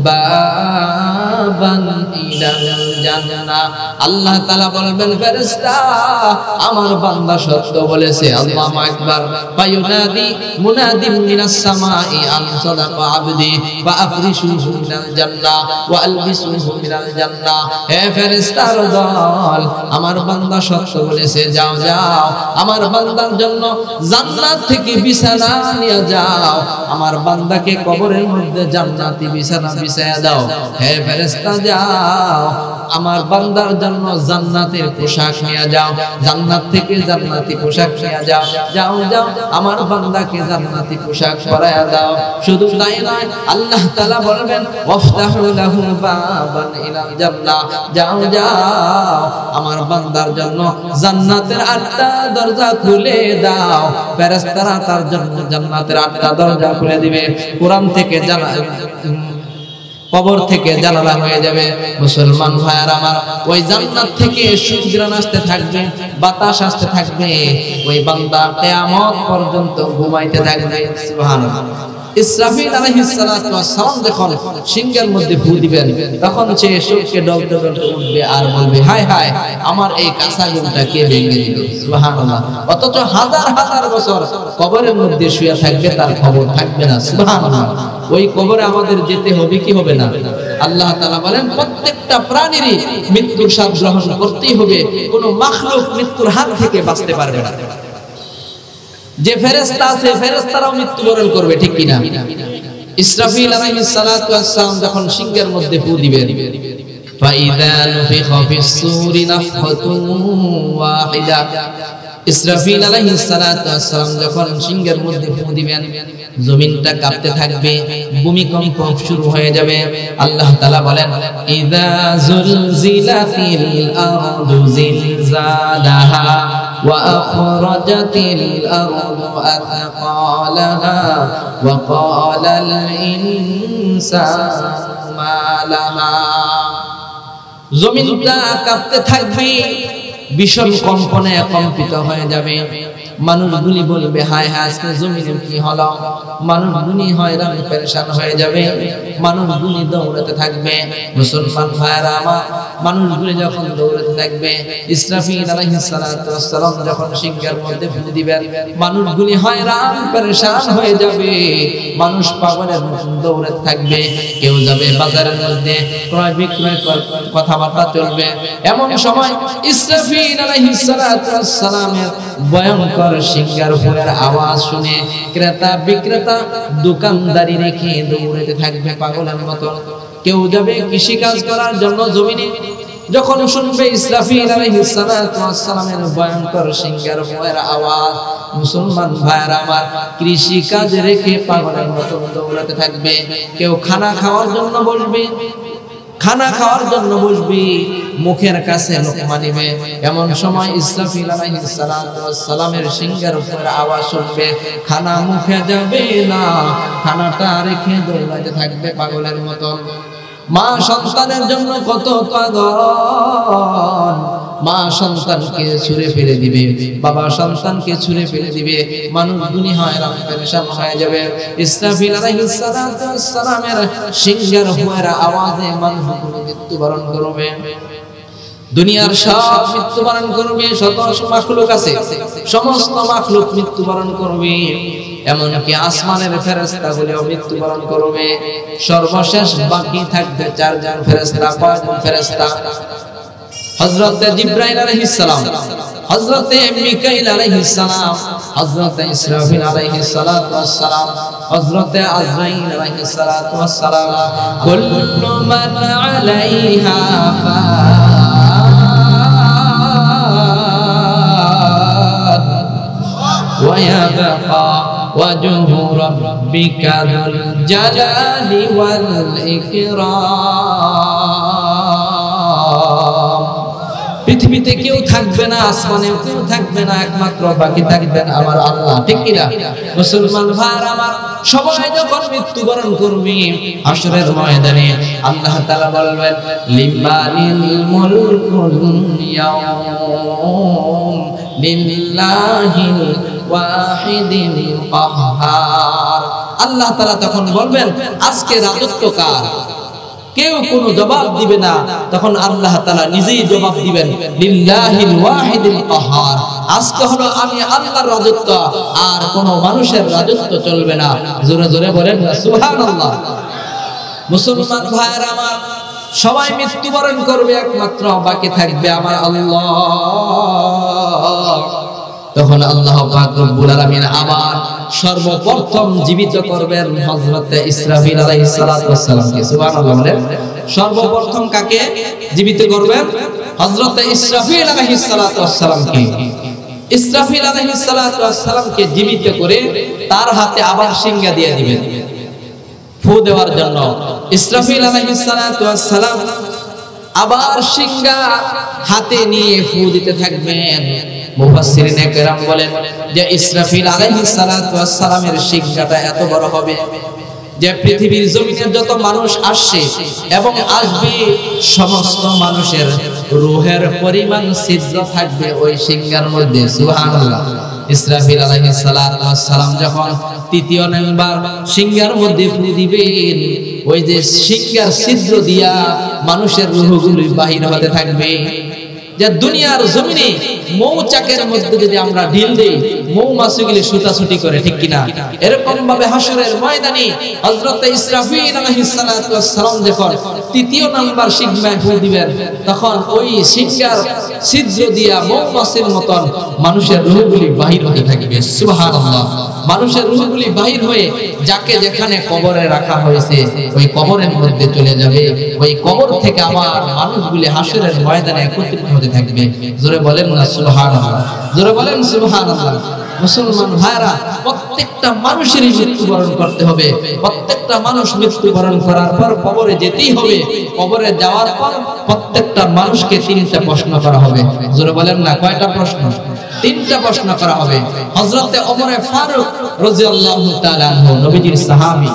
বাবান ইলাল জান্নাহ। আল্লাহ তাআলা বলবেন ফেরেশতা আমার বান্দা সত্য বলেছে। আল্লাহু আকবার। ফায়ুনাদি মুনাদিম মিনাস সামাই আন সাদাকা আবদি ওয়া আফরিশুহু মিনাল জান্নাহ ওয়া আলবিসুহু মিনাল জান্নাহ। হে ফেরেশতার দল, আমার বান্দা সত্য বলেছে, যাও যাও আমার বান্দার জন্য জান্নাত থেকে বিছানা নিয়ে যাও, আমার বান্দাকে কবরের মধ্যে জান্নাতি বিছানা বিছায়া দাও। হে ফেরেশতা যাও আমার বান্দার জন্য জান্নাতের পোশাক নিয়ে যাও, জান্নাত থেকে জান্নাতি পোশাক নিয়ে যাও, যাও যাও আমার বান্দাকে জান্নাতি পোশাক পরায়া দাও। শুধু তাই নয়, আল্লাহ তাআলা বলবেন ওয়াফতাহু লাহু বাবান ইলাল জান্নাহ, যাও যাও আমার বান্দার জন্য জান্নাতের 8টা দরজা খুলে দাও। ফেরেশতারা তার জন্য জান্নাতের 8টা দরজা খুলে দিবে। কোরআন থেকে জানা, কবর থেকে জানালা হয়ে যাবে। মুসলমান ভাইয়ার আমার, ওই জান্নাত থেকে সুঘ্রাণ আসতে থাকবে, বাতাস আসতে থাকবে, ওই বান্দা কিয়ামত পর্যন্ত ঘুমাইতে থাকবে। সুবহানাল্লাহ। ইসরাফিল আলাইহিস সালাতু ওয়াস সালাম যখন সিংহের মধ্যে ফু দিবেন, তখন সে শোকে ডলতে ডলতে উঠবে আর বলবে হায় হায় আমার এই কাঁচা ঘুমটা কে ভেঙে দিল। সুবহানাল্লাহ। অথচ হাজার হাজার বছর কবরের মধ্যে শুয়ে থাকবে, তার খবর থাকবে না। সুবহানাল্লাহ। ওই কবরে আমাদের যেতে হবে কি হবে না? আল্লাহ তাআলা বলেন প্রত্যেকটা প্রাণীরই মৃত্যুর স্বাদ গ্রহণ করতেই হবে, কোনো মাখলুক মৃত্যুর হাত থেকে বাঁচতে পারবে না। যে ফেরেশতা আছে ফেরেশতারাও মৃত্যুবরণ করবে, ঠিক কি না? ইসরাফিল আলাইহিস সালাতু ওয়াস সালাম যখন সিংহের মধ্যে ফু দিবেন, ফাইদা নুফিখা ফিস সূরি নাফহাতুন ওয়াহিদা, ইসরাফিল আলাইহিস সালাতু ওয়াস সালাম যখন সিংহের মধ্যে ফু দিবেন, জমিনটা কাঁপতে থাকবে, ভূমিকম্প শুরু হয়ে যাবে। আল্লাহ তাআলা বলেন ইযা যুলজিলাতিল আরদু জিলজালাহা ওয়া আখরাজাতিল আরদু আথকালাহা ওয়া ক্বালাল ইনসানু মা লাহা। জমিনটা কাঁপতে থাকবে, ভীষণ কম্পনে কম্পিত হয়ে যাবে। মানুষগুলি বলবে হায় হায় আজকে জমিনে কি হলো, মানুষগুলি হয়রান পেরেশান হয়ে যাবে, মানুষগুলি দৌড়াতে থাকবে। মুসলমান ভাইরা আমার, মানুষগুলি যখন দৌড়াতে থাকবে, ইসরাফিল আলাইহিস সালাতু ওয়াস সালাম যখন সিংহের মধ্যে ফু দিবেন, মানুষগুলি হয়রান পেরেশান হয়ে যাবে, মানুষ পাগলের মতো দৌড়াতে থাকবে। কেউ যাবে বাজারের মধ্যে, ক্রয় বিক্রয় কথাবার্তা চলবে। এমন সময় ইসরাফিল আলাইহিস সালাতু ওয়াস সালামের ভয়ঙ্কর সিংহের ফুঁয়ের আওয়াজ শুনে ক্রেতা বিক্রেতা দোকানদারি রেখে দৌড়াতে থাকবে পাগলের মতো। কেউ যাবে কৃষি কাজ করার জন্য জমিনে, যখন শুনবে ইসরাফিল আলাইহিস সালাতু ওয়াস সালামের ভয়ঙ্কর সিংহের ফুঁয়ের আওয়াজ, মুসলমান ভাইরা আমার, কৃষি কাজ রেখে পাগলের মতো দৌড়াতে থাকবে। কেউ খানা খাওয়ার জন্য বসবে, খানা খাওয়ার জন্য বসবি, মুখের কাছে লোকমা নিবে। এমন সময় ইসরাফিল আলাইহিস সালাতু ওয়াস সালামের সিংহের উপর আওয়াজ শুনবে, খানা মুখে যাবে না, খানাটা রেখে দৌড়াতে থাকবে পাগলের মতো। মা সন্তানের জন্য কত পাগল, মা সন্তানকে ছুঁড়ে ফেলে দিবে, বাবা সন্তানকে ছুঁড়ে ফেলে দিবে, মানুষ দুনি হয়রান পেরেশান হয়ে যাবে। ইসরাফিল আলাইহিস সালাতু ওয়াস সালামের সিংহের হুয়ার আওয়াজে মানুষগুলো মৃত্যুবরণ করবে। দুনিয়ার সব মৃত্যুবরণ করবে, শত মাখলুক আছে, সমস্ত মাখলুক মৃত্যুবরণ করবে, এমনকি আসমানের ফেরেশতাগুলো মৃত্যুবরণ করবে। সর্বশেষ বাকি থাকবে চারজন ফেরেশতা। কয়জন ফেরেশতা? হযরত জিবরাইল আলাইহিস সালাম, হযরত মিকাইল আলাইহিস সালাম, হযরত ইসরাফিল আলাইহিস সালাতু ওয়াস সালাম, হযরত আজরাইল আলাইহিস সালাতু ওয়াস সালাম। কুল্লু মান আলাইহা ফান ওয়া ইয়াবকা ওয়াজহু রাব্বিকা যুল জালালি ওয়াল ইকরাম। পৃথিবীতে কেউ থাকবে না, আসমানেও কেউ থাকবে না, একমাত্র বাকি থাকবেন আমার আল্লাহ। ঠিক কি না? মুসলমান ভাইরা আমার, সবাই যখন মৃত্যুবরণ করবে হাশরের ময়দানে, আল্লাহ তাআলা বলবেন লিমানিল মুলকুল ইয়াউম লিল্লাহিল ওয়াহিদিল কাহ্হার। আল্লাহ তাআলা তখন বলবেন আজকে রাজত্ব কার? কেউ কোনো জবাব দিবে না, তখন আল্লাহ তাআলা নিজেই জবাব দিবেন লিল্লাহিল ওয়াহিদিল কাহ্হার। আজকে হলো আমি আল্লাহর রাজত্ব, আর কোনো মানুষের রাজত্ব চলবে না। জোরে জোরে বলেন সুবহানাল্লাহ। মুসলমান ভাইরা আমার, সবাই মৃত্যুবরণ করবে, একমাত্র বাকি থাকবে আমার আল্লাহ। তখন আল্লাহ পাক রব্বুল আলামিন আবার সর্বপ্রথম জীবিত করবেন হযরত ইসরাফিল আলাইহিস সালাতু ওয়াস সালামকে। সুবহানাল্লাহ বলেন। সর্বপ্রথম কাকে জীবিত করবেন? হযরত ইসরাফিল আলাইহিস সালাতু ওয়াস সালামকে। ইসরাফিল আলাইহিস সালাতু ওয়াস সালামকে জীবিত করে তার হাতে আবার সিংহা দিয়ে দিবেন ফু দেওয়ার জন্য। ইসরাফিল আলাইহিস সালাতু ওয়াস সালাম আবার সিংহা হাতে নিয়ে ফু দিতে থাকবেন। মুফাসসিরিনে কেরাম বলেন যে ইসরাফিল আলাইহিস সালাতু ওয়াস সালামের সিংহাটা এত বড় হবে যে পৃথিবীর জমিনে যত মানুষ আসছে এবং আসবে, সমস্ত মানুষের রূহের পরিমাণ ছিদ্র থাকবে ওই সিংহার মধ্যে। সুবহানাল্লাহ। ইসরাফিল আলাইহিস সালাতু ওয়াস সালাম যখন তৃতীয় নাম্বার সিংহার মধ্যে ফু দিবেন, ওই যে সিংহার ছিদ্র দিয়া মানুষের রূহগুলো বাহির হতে থাকবে। যে দুনিয়ার জমিনে মৌচাকের মধ্যে যদি আমরা ঢিল দেই, মৌমাছিগুলি ছুটাছুটি করে, ঠিক কিনা? এরকম ভাবে হাশরের ময়দানে হযরত ইসরাফিল আলাইহিস সালাতু ওয়াস সালাম যখন তৃতীয় নাম্বার সিংহায় ফু দিবেন, তখন ওই সিংহার ছিদ্র দিয়া মৌমাছির মতন মানুষের রূহগুলি বাহির হতে থাকবে। সুবহানাল্লাহ। মানুষের রূহগুলি বাহির হয়ে যাকে যেখানে কবরে রাখা হয়েছে ওই কবরের মধ্যে চলে যাবে। ওই কবর থেকে আবার মানুষগুলি হাশরের ময়দানে একত্রিত হতে থাকবে। জোরে বলেন না সুবহানাল্লাহ। জোরে বলেন সুবহানাল্লাহ। মুসলমান ভাইরা, প্রত্যেকটা মানুষেরই মৃত্যুবরণ করতে হবে। প্রত্যেকটা মানুষ মৃত্যুবরণ করার পর কবরে যেতেই হবে। কবরে যাওয়ার পর প্রত্যেকটা মানুষকে তিনটা প্রশ্ন করা হবে। জোরে বলেন না, কয়টা প্রশ্ন? তিনটা প্রশ্ন করা হবে। হযরত ওমর ফারুক রাদিয়াল্লাহু তাআলা আনহু, নবীজির সাহাবী,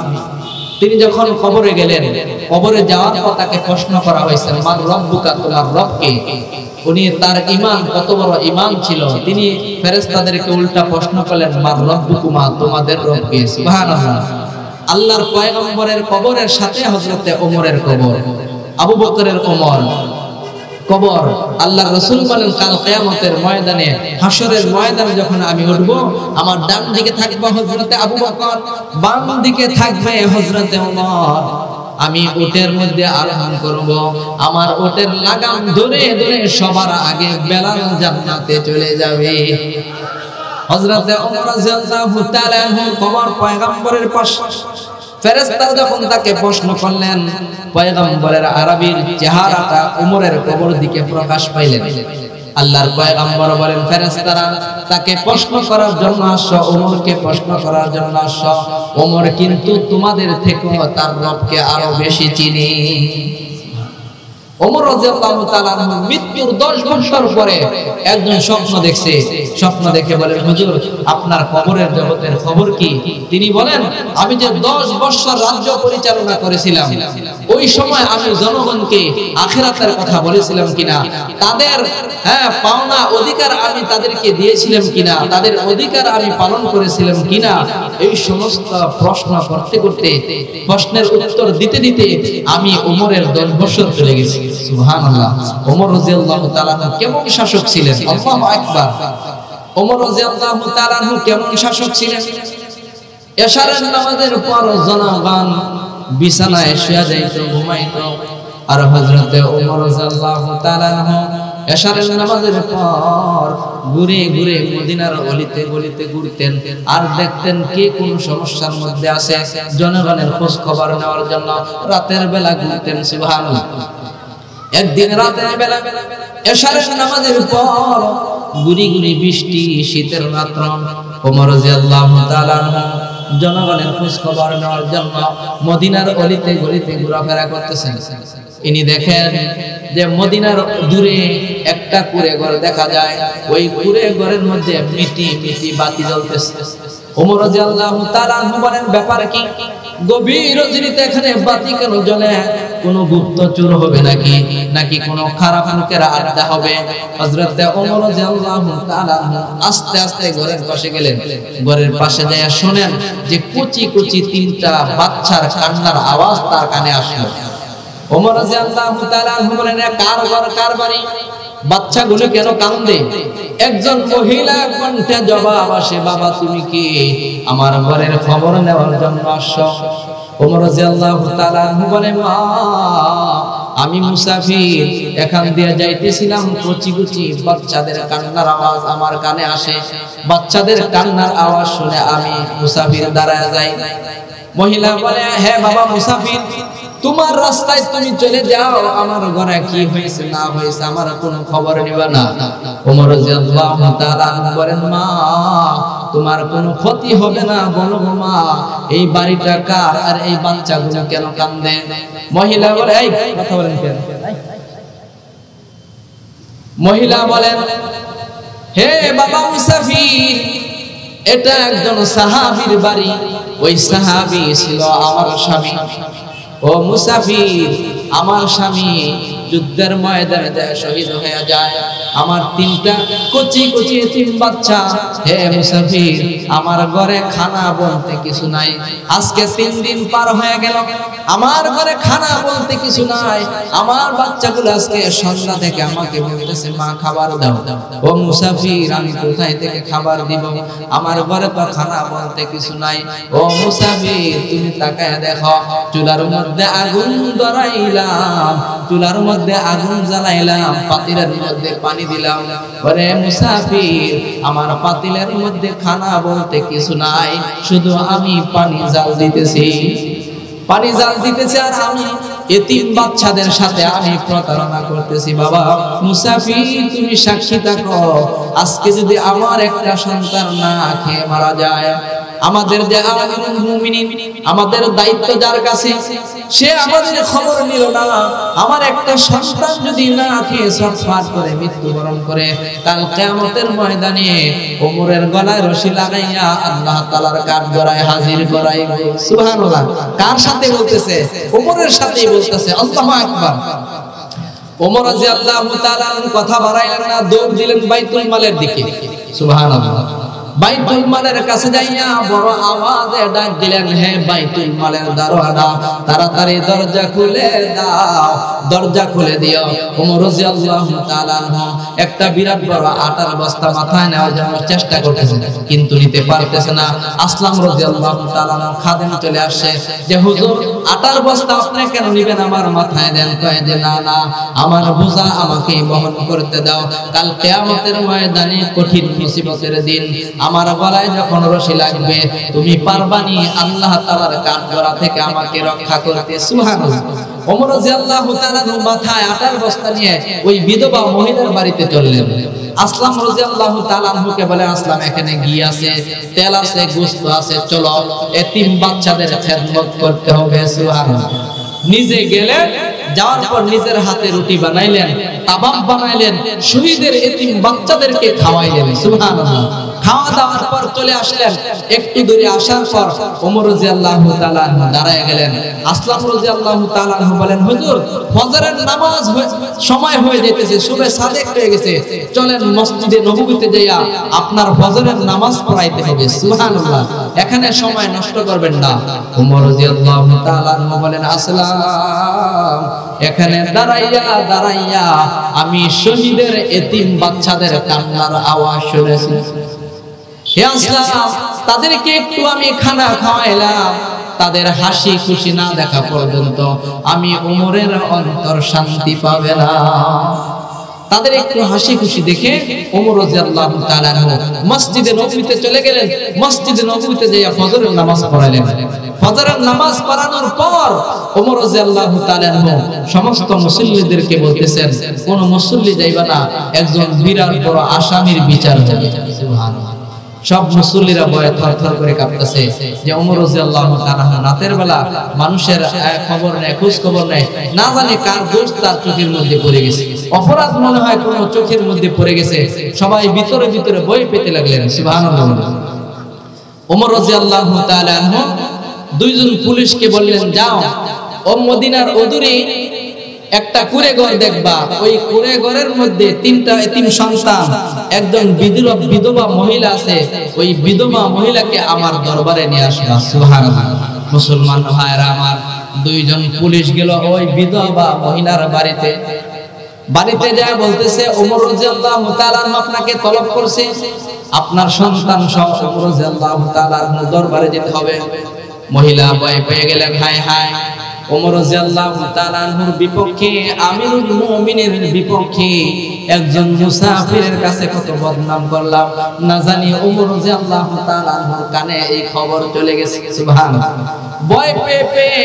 তিনি যখন কবরে গেলেন, কবরে যাওয়ার পর তাকে প্রশ্ন করা হয়েছে মান রব্বুকা, তোমার রব কে? উনি তার ঈমান কত বড় ঈমান ছিল, তিনি ফেরেশতাদেরকে উল্টা প্রশ্ন করলেন, মা রব্বুকুমা, তোমাদের রব কে? সুবহানাল্লাহ। আল্লাহর পয়গম্বরের কবরের সাথে হযরতে ওমরের কবর, আবু বকরের কবর। আল্লাহর রাসূল বলেন, কাল কিয়ামতের ময়দানে, হাসরের ময়দানে যখন আমি উঠব, আমার ডান দিকে থাকবে হযরতে আবু বকর, বাম দিকে থাকবে হযরতে ওমর। আমি উটের মধ্যে আরোহণ করব, আমার উটের লাগাম ধরে ধরে সবার আগে বেলাল জান্নাতে চলে যাবে। হযরতে ওমর রাদিয়াল্লাহু তাআলা আনহু কবর পয়গম্বরের পাশে, ফেরেশতারা যখন তাকে প্রশ্ন করলেন, পয়গম্বরের আরবীর চেহারাটা ওমরের কবর দিকে প্রকাশ পাইলেন। আল্লাহর পয়গম্বর বলেন, ফেরেশতারা তাকে প্রশ্ন করার জন্য আসছো, ওমরকে প্রশ্ন করার জন্য আসছো। ওমর কিন্তু তোমাদের থেকেও তার রবকে আরো বেশি চিনে। ওমর রাদিয়াল্লাহু তাআলা মৃত্যুর 10 বছর পরে একজন স্বপ্ন দেখছে। স্বপ্ন দেখে বলেন, হুজুর, আপনার কবরের জগতের খবর কি? তিনি বলেন, আমি যে 10 বছর রাজ্য পরিচালনা করেছিলাম, ওই সময় আমি জনগণকে আখিরাতের কথা বলেছিলাম কিনা, তাদের পাওনা অধিকার আমি তাদেরকে দিয়েছিলাম কিনা, তাদের অধিকার আমি পালন করেছিলাম কিনা, এই সমস্ত প্রশ্ন করতে করতে, প্রশ্নের উত্তর দিতে দিতে আমি ওমরের 10 বছর চলে গেছি। সুবহানাল্লাহ। ওমর রাদিয়াল্লাহু তাআলা কেমন শাসক ছিলেন! আল্লাহু আকবার। ওমর রাদিয়াল্লাহু তাআলা কেমন শাসক ছিলেন! এশারের নামাজের পর জনগণ বিছানায় শুয়ে যাইত, ঘুমাইত, আর হযরতে ওমর রাদিয়াল্লাহু তাআলা এশারের নামাজের পর ঘুরে ঘুরে মদিনার অলিতে গলিতে ঘুরতেন, আর দেখতেন কে কোন সমস্যার মধ্যে আছে, জনগণের খোঁজ খবর নেওয়ার জন্য রাতের বেলা ঘুরতেন। সুবহানাল্লাহ। একদিন রাতের বেলা এশারের নামাজের পর গুড়ি গুড়ি বৃষ্টি, শীতের রাত্র, ওমর রাদিয়াল্লাহু তাআলা জনগণের খোঁজ খবর নেওয়ার জন্য মদিনার অলিতে গলিতে ঘোরাফেরা করতেছেন। ইনি দেখেন যে মদিনার দূরে একটা কুঁড়ে ঘর দেখা যায়, ওই কুঁড়ে ঘরের মধ্যে মিটি মিটি বাতি জ্বলতেছে। ওমর রাদিয়াল্লাহু তাআলা বলেন, ব্যাপার কি? গভীর রজনীতে এখানে বাতি কেন জ্বলে? কোন গুপ্তচুর হবে নাকি, নাকি কোন খারাপ লোকেরা আড্ডা হবে? হযরতে ওমর রাদিয়াল্লাহু তাআলা আস্তে আস্তে ঘরের পাশে গেলেন। ঘরের পাশে যায় শুনেন যে কুচি কুচি 3টা বাচ্চার কান্নার আওয়াজ তার কানে আসলো। ওমর রাদিয়াল্লাহু তাআলা বলেন, কার ঘর, কার বাড়ি? বাচ্চাগুলো কেন কান্দে? একজন মহিলা কণ্ঠে জবাব আসে, বাবা তুমি কি? আমার ঘরের খবর নেওয়ার জন্য আসছো? ওমর রাদিয়াল্লাহু তাআলা বলেন, মা আমি মুসাফির, এখান দিয়ে যাইতেছিলাম, কুচি কুচি বাচ্চাদের কান্নার আওয়াজ আমার কানে আসে। বাচ্চাদের কান্নার আওয়াজ শুনে আমি মুসাফির দাঁড়ায় যাই। মহিলা বলে, হ্যাঁ বাবা মুসাফির, তোমার রাস্তায় তুমি চলে যাও, আমার ঘরে কি হয়েছে না হয়েছে আমার কোনো খবর নিবে না। ওমর রাদিয়াল্লাহু তাআলা বলেন, মা তোমার কোনো ক্ষতি হবে না, বলো মা এই বাড়িটা কার, আর এই বাচ্চাগুলো কেন কান্দে? মহিলা বলে, এই কথা বলেন কেন? মহিলা বলেন, হে বাবা মুসাফির, এটা একজন সাহাবীর বাড়ি, ওই সাহাবী ছিল আমার স্বামী। ও মুসাফির, আমার স্বামী যুদ্ধের ময়দানে শহীদ হয়ে যায়, আমার 3টা কচি কচি 3 বাচ্চা। হে মুসাফির, আমার ঘরে খানা বলতে কিছু নাই, আজকে 3 দিন পার হয়ে গেল, আমার ঘরে খানা বলতে কিছু নাই। আমার বাচ্চাগুলো আজকে সন্ধ্যা থেকে আমাকে বলতেছে, মা খাবার দাও। ও মুসাফির, আমি কোথায় থেকে খাবার দিব? আমার ঘরে তো খানা বলতে কিছু নাই। ও মুসাফির, তুমি তাকায় দেখো, চুলার মধ্যে আগুন ধরাইলাম, চুলার মধ্যে আগুন জ্বালাইলাম, পাতিলের মধ্যে পানি দিলাম। ওরে মুসাফির, আমার পাতিলের মধ্যে খানা বলতে কিছু নাই, শুধু আমি পানি জাল দিতেছি, পানি জাল দিতেছি, আর আমি এতিম বাচ্চাদের সাথে আমি প্রতারণা করতেছি। বাবা মুসাফির, তুমি সাক্ষী থাকো, আজকে যদি আমার একটা সন্তান না খেয়ে মারা যায়, আমাদের যে আমিরুল মুমিনিন, আমাদের দায়িত্ব যার কাছে, সে আমাদের খবর নিল না, আমার একটা সন্তান যদি না খেয়ে ছটফট করে মৃত্যুবরণ করে, কাল কিয়ামতের ময়দানে ওমরের গলায় রশি লাগাইয়া আল্লাহ তাআলার কাঠগড়ায় হাজির করাইব। সুবহানাল্লাহ। কার সাথে বলতেছে? ওমরের সাথেই বলতেছে। আল্লাহু আকবার। ওমর রাদিয়াল্লাহু তাআলা কথা বাড়াইলেন না, দৌড় দিলেন বাইতুল মালের দিকে। সুবহানাল্লাহ। বাইতুল মালের কাছে যাইয়া বড় আওয়াজে ডাক দিলেন, হে বাইতুল মালের দারোয়ানা, তাড়াতাড়ি দরজা খুলে দাও, দরজা খুলে দিও। ওমর রাদিয়াল্লাহু তাআলা একটা বিরাট বড় আটার বস্তা মাথায় নেওয়ার জন্য চেষ্টা করতেছে, কিন্তু নিতে পারতেছে না। আসলাম রাদিয়াল্লাহু তাআলা খাদেম চলে আসে যে হুজুর, আটার বস্তা আপনি কেন নিবেন, আমার মাথায় দেন। কয় যে না না, আমার বোঝা আমাকে বহন করতে দাও, কাল কিয়ামতের ময়দানে কঠিন মুসিবতের দিন আমার গলায় যখন রশি লাগবে তুমি পারবানি আল্লাহ তাআলার কাঠগড়া থেকে আমাকে রক্ষা করতে। সুবহানাল্লাহ। ওমর রাদিয়াল্লাহু তাআলা মাথায় আটার বস্তা নিয়ে ওই বিধবা মহিলার বাড়িতে চললেন। আসলাম রাদিয়াল্লাহু তাআলা আনহুকে বলে, আসলাম এখানে ঘি আছে, তেল আছে, গোশত আছে, চলো এতিম বাচ্চাদের খেদমত করতে হবে। সুবহানাল্লাহ। নিজে গেলেন, যাওয়ার পর নিজের হাতে রুটি বানাইলেন, কাবাব বানাইলেন, শহীদের এতিম বাচ্চাদেরকে খাওয়াইলেন। সুবহানাল্লাহ। খাওয়া দাওয়ার পর চলে আসলেন। একটু দূরে আসার পর ওমর রাদিয়াল্লাহু তাআলা দাঁড়ায় গেলেন। আসলাম রাদিয়াল্লাহু তাআলা বলেন, হুজুর ফজরের নামাজ সময় হয়ে যেতেছে, সুবে সাদেক হয়ে গেছে, চলেন মসজিদে নববীতে যাইয়া আপনার ফজরের নামাজ পড়াইতে হবে। সুবহানাল্লাহ। এখানে সময় নষ্ট করবেন না। ওমর রাদিয়াল্লাহু তাআলা বলেন, আসলাম এখানে দাঁড়াইয়া দাঁড়াইয়া আমি শহীদের এতিম বাচ্চাদের কান্নার আওয়াজ শুনেছি। হে আসলাম, তাদেরকে একটু আমি খানা খাওয়াইলাম, তাদের হাসি খুশি না দেখা পর্যন্ত আমি ওমরের অন্তর শান্তি পাবে না। তাদের একটু হাসি খুশি দেখে ওমর রাদিয়াল্লাহু তাআলা মসজিদে নববীতে চলে গেলেন। মসজিদে নববীতে যাইয়া ফজরের নামাজ পড়াইলেন। ফজরের নামাজ পড়ানোর পর ওমর রাদিয়াল্লাহু তাআলা সমস্ত মুসল্লিদেরকে বলতেছেন, কোন মুসল্লি যাইবা না, একজন বিরাট বড় আসামির বিচার হবে। সুবহানাল্লাহ। সব মুসল্লিরা ভয়ে থরথর করে কাঁপতেছে যে ওমর রাদিয়াল্লাহু তাআলা রাতের বেলা মানুষের খবর নেয়, খোঁজ খবর নেয়, না জানে কার দোষ তার চোখের মধ্যে পড়ে গেছে, অপরাধ মনে হয় কোন চোখের মধ্যে পড়ে গেছে। সবাই ভিতরে ভিতরে ভয় পেতে লাগলেন। সুবহানাল্লাহ। ওমর রাদিয়াল্লাহু তাআলা দুইজন পুলিশকে বললেন, যাও ও মদিনার অদূরে একটা কুঁড়ে ঘর দেখবা, ওই কুঁড়ে ঘরের মধ্যে তিনটা এতিম সন্তান, একজন বিধবা মহিলা আছে, ওই বিধবা মহিলাকে আমার দরবারে নিয়ে আসবা। সুবহানাল্লাহ। মুসলমান ভাইরা আমার, দুইজন পুলিশ গেল ওই বিধবা মহিলার বাড়িতে। বাড়িতে যায় বলতেছে, ওমর রাদিয়াল্লাহু তাআলা আপনাকে তলব করছে, আপনার সন্তান সহ ওমর রাদিয়াল্লাহু তাআলার দরবারে যেতে হবে। মহিলা ভয় পেয়ে গেলেন, হায় হায়, ওমর রাদিয়াল্লাহু তাআলার বিপক্ষে, আমিরুল মুমিনের বিপক্ষে একজন মুসাফিরের কাছে কত বদনাম করলাম, না জানি ওমর রাদিয়াল্লাহু তাআলার কানে এই খবর চলে গেছে। সুবহানাল্লাহ। ভয় পেয়ে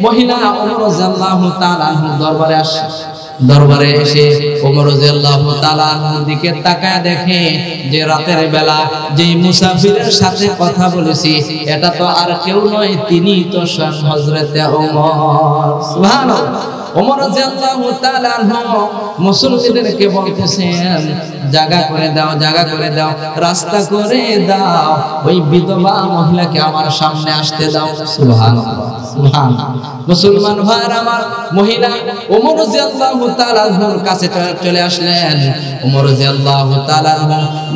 মহিলা ওমর রাদিয়াল্লাহু তাআলার দরবারে আসে। দরবারে এসে ওমর রাদিয়াল্লাহু তাআলার দিকে তাকায় দেখে যে রাতের বেলা যে মুসাফিরের সাথে কথা বলেছি এটা তো আর কেউ নয়, তিনি তো স্বয়ং হযরতে ওমর। সুবহানাল্লাহ। ওমর রাদিয়াল্লাহু তাআলা মুসল্লিদেরকে বলতেছেন, জায়গা করে দাও, জায়গা করে দাও, রাস্তা করে দাও, ওই বিধবা মহিলাকে আমার সামনে আসতে দাও। সুবহানাল্লাহ। সুবহানাল্লাহ। মুসলমান ভাইরা আমার, মহিলা ওমর রাদিয়াল্লাহু তাআলার কাছে চলে আসলেন। ওমর রাদিয়াল্লাহু তাআলা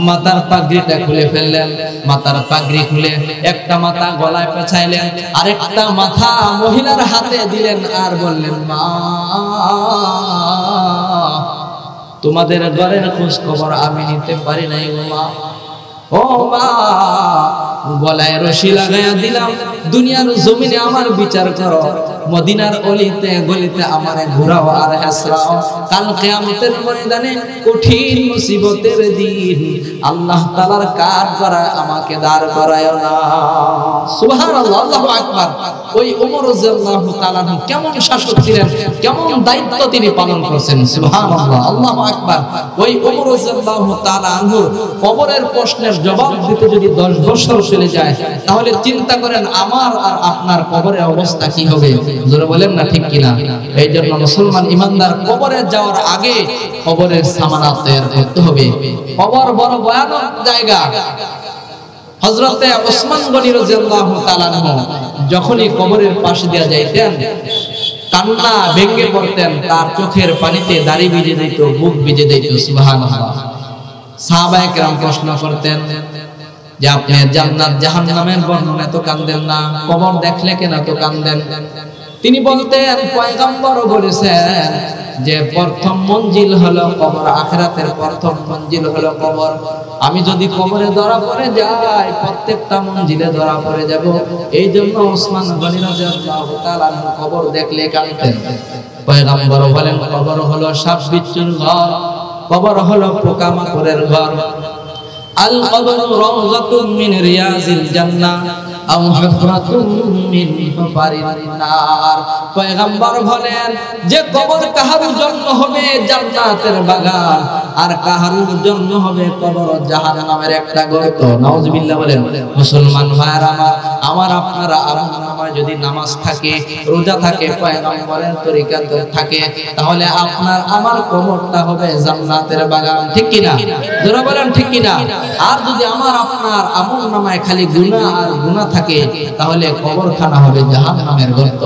মাথার পাগড়িটা খুলে ফেললেন। মাথার পাগড়ি খুলে একটা মাথা গলায় পেঁচাইলেন, আরেকটা মাথা মহিলার হাতে দিলেন, আর বললেন, মা, তোমাদের ঘরের খোঁজ খবর আমি নিতে পারি নাই গো মা। ও মা, গলায় রশি লাগাইয়া দিলাম, দুনিয়ার জমিনে আমার বিচার করো, মদিনার অলিতে গলিতে আমারে ঘুরাও আর হাসরাও, কাল কিয়ামতের ময়দানে কঠিন মুসিবতের দিন আল্লাহ তাআলার কাঠ করা আমাকে দাঁড় করায়ও না। সুবহানাল্লাহ। আল্লাহু আকবার। ওই ওমর রাদিয়াল্লাহু তাআলা কেমন শাসক ছিলেন, কেমন দায়িত্ব তিনি পালন করেছেন। সুবহানাল্লাহ। আল্লাহু আকবার। ওই ওমর রাদিয়াল্লাহু তাআলা আনহুর কবরের প্রশ্নের জবাব দিতে যদি 10 বছর চলে যায়, তাহলে চিন্তা করেন আমার আর আপনার কবরের অবস্থা কি হবে। জোরে বলেন না ঠিক কিনা। এই জন্য মুসলমান ইমানদার কবরে যাওয়ার আগে কবরের সামানাত তৈরি করতে হবে। কবর বড় ভয়ানক জায়গা। হযরতে ওসমান গনি রাদিয়াল্লাহু তাআলা যখনই কবরের পাশে দিয়ে যাইতেন, কান্না ভেঙে পড়তেন, তার চোখের পানিতে দাড়ি ভিজে যেত, বুক ভিজে যেত। সুবহানাল্লাহ। সাহাবায়ে কেরাম প্রশ্ন করতেন যে আপনি জান্নাত জাহান্নামের বর্ণনা তো কান্দেন না, কবর দেখলে কেন তো কান্দেন? তিনি বলতেন পয়গম্বরও বলেছেন যে প্রথম মঞ্জিল হলো কবর, আখিরাতের প্রথম মঞ্জিল হলো কবর। আমি যদি কবরে ধরা পড়ে যাই, প্রত্যেকটা মঞ্জিলে ধরা পড়ে যাব। এই জন্য ওসমান গনি রাদিয়াল্লাহু তাআলা কবর দেখলে কাঁদতেন। পয়গম্বর বলেন কবর হলো সাপ বিচ্ছুর ঘর, কবর হলো পোকামাকড়ের ঘর। আল কবরু রাওযাতুম মিন রিয়াজিল জান্নাহ আও হুফরাতুম মিন হুফারিন নার। পয়গম্বর বলেন যে কবর কাহারুর জন্য হবে জান্নাতের বাগান, আর কাহারুর জন্য হবে কবর জাহান্নামের একটা গর্ত। নাউজুবিল্লাহ বলেন। মুসলমান ভাইরা আমার আপনারা আমলনামায় যদি নামাজ থাকে, রোজা থাকে, পয়গম্বরের তরিকাত থাকে, তাহলে আপনার আমার কবরটা হবে জান্নাতের বাগান। ঠিক কি না? যারা বলেন ঠিক কি না? আর যদি আমার আপনার আমলনামায় খালি গুনাহ আর গুনাহ থাকে, তাহলে কবরখানা হবে জাহান্নামের গর্ত।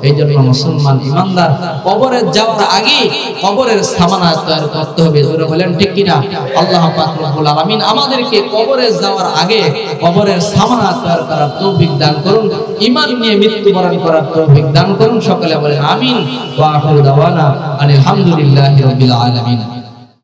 এইজন্য মুসলমান ইমানদার কবরে যাওয়ার আগে কবরের সামানা তৈরি করতে হবে। যারা বলেন ঠিক কি না? আল্লাহ পাক রব্বুল আলামিন আমাদেরকে কবরে যাওয়ার আগে কবরের সামানা তৈরি করার তৌফিক দান করুন, ঈমান নিয়ে মৃত্যুবরণ করার তৌফিক দান করুন। সকলে বলেন আমিন। ওয়া আখিরু দাওয়ানা আলহামদুলিল্লাহি রাব্বিল আলামিন।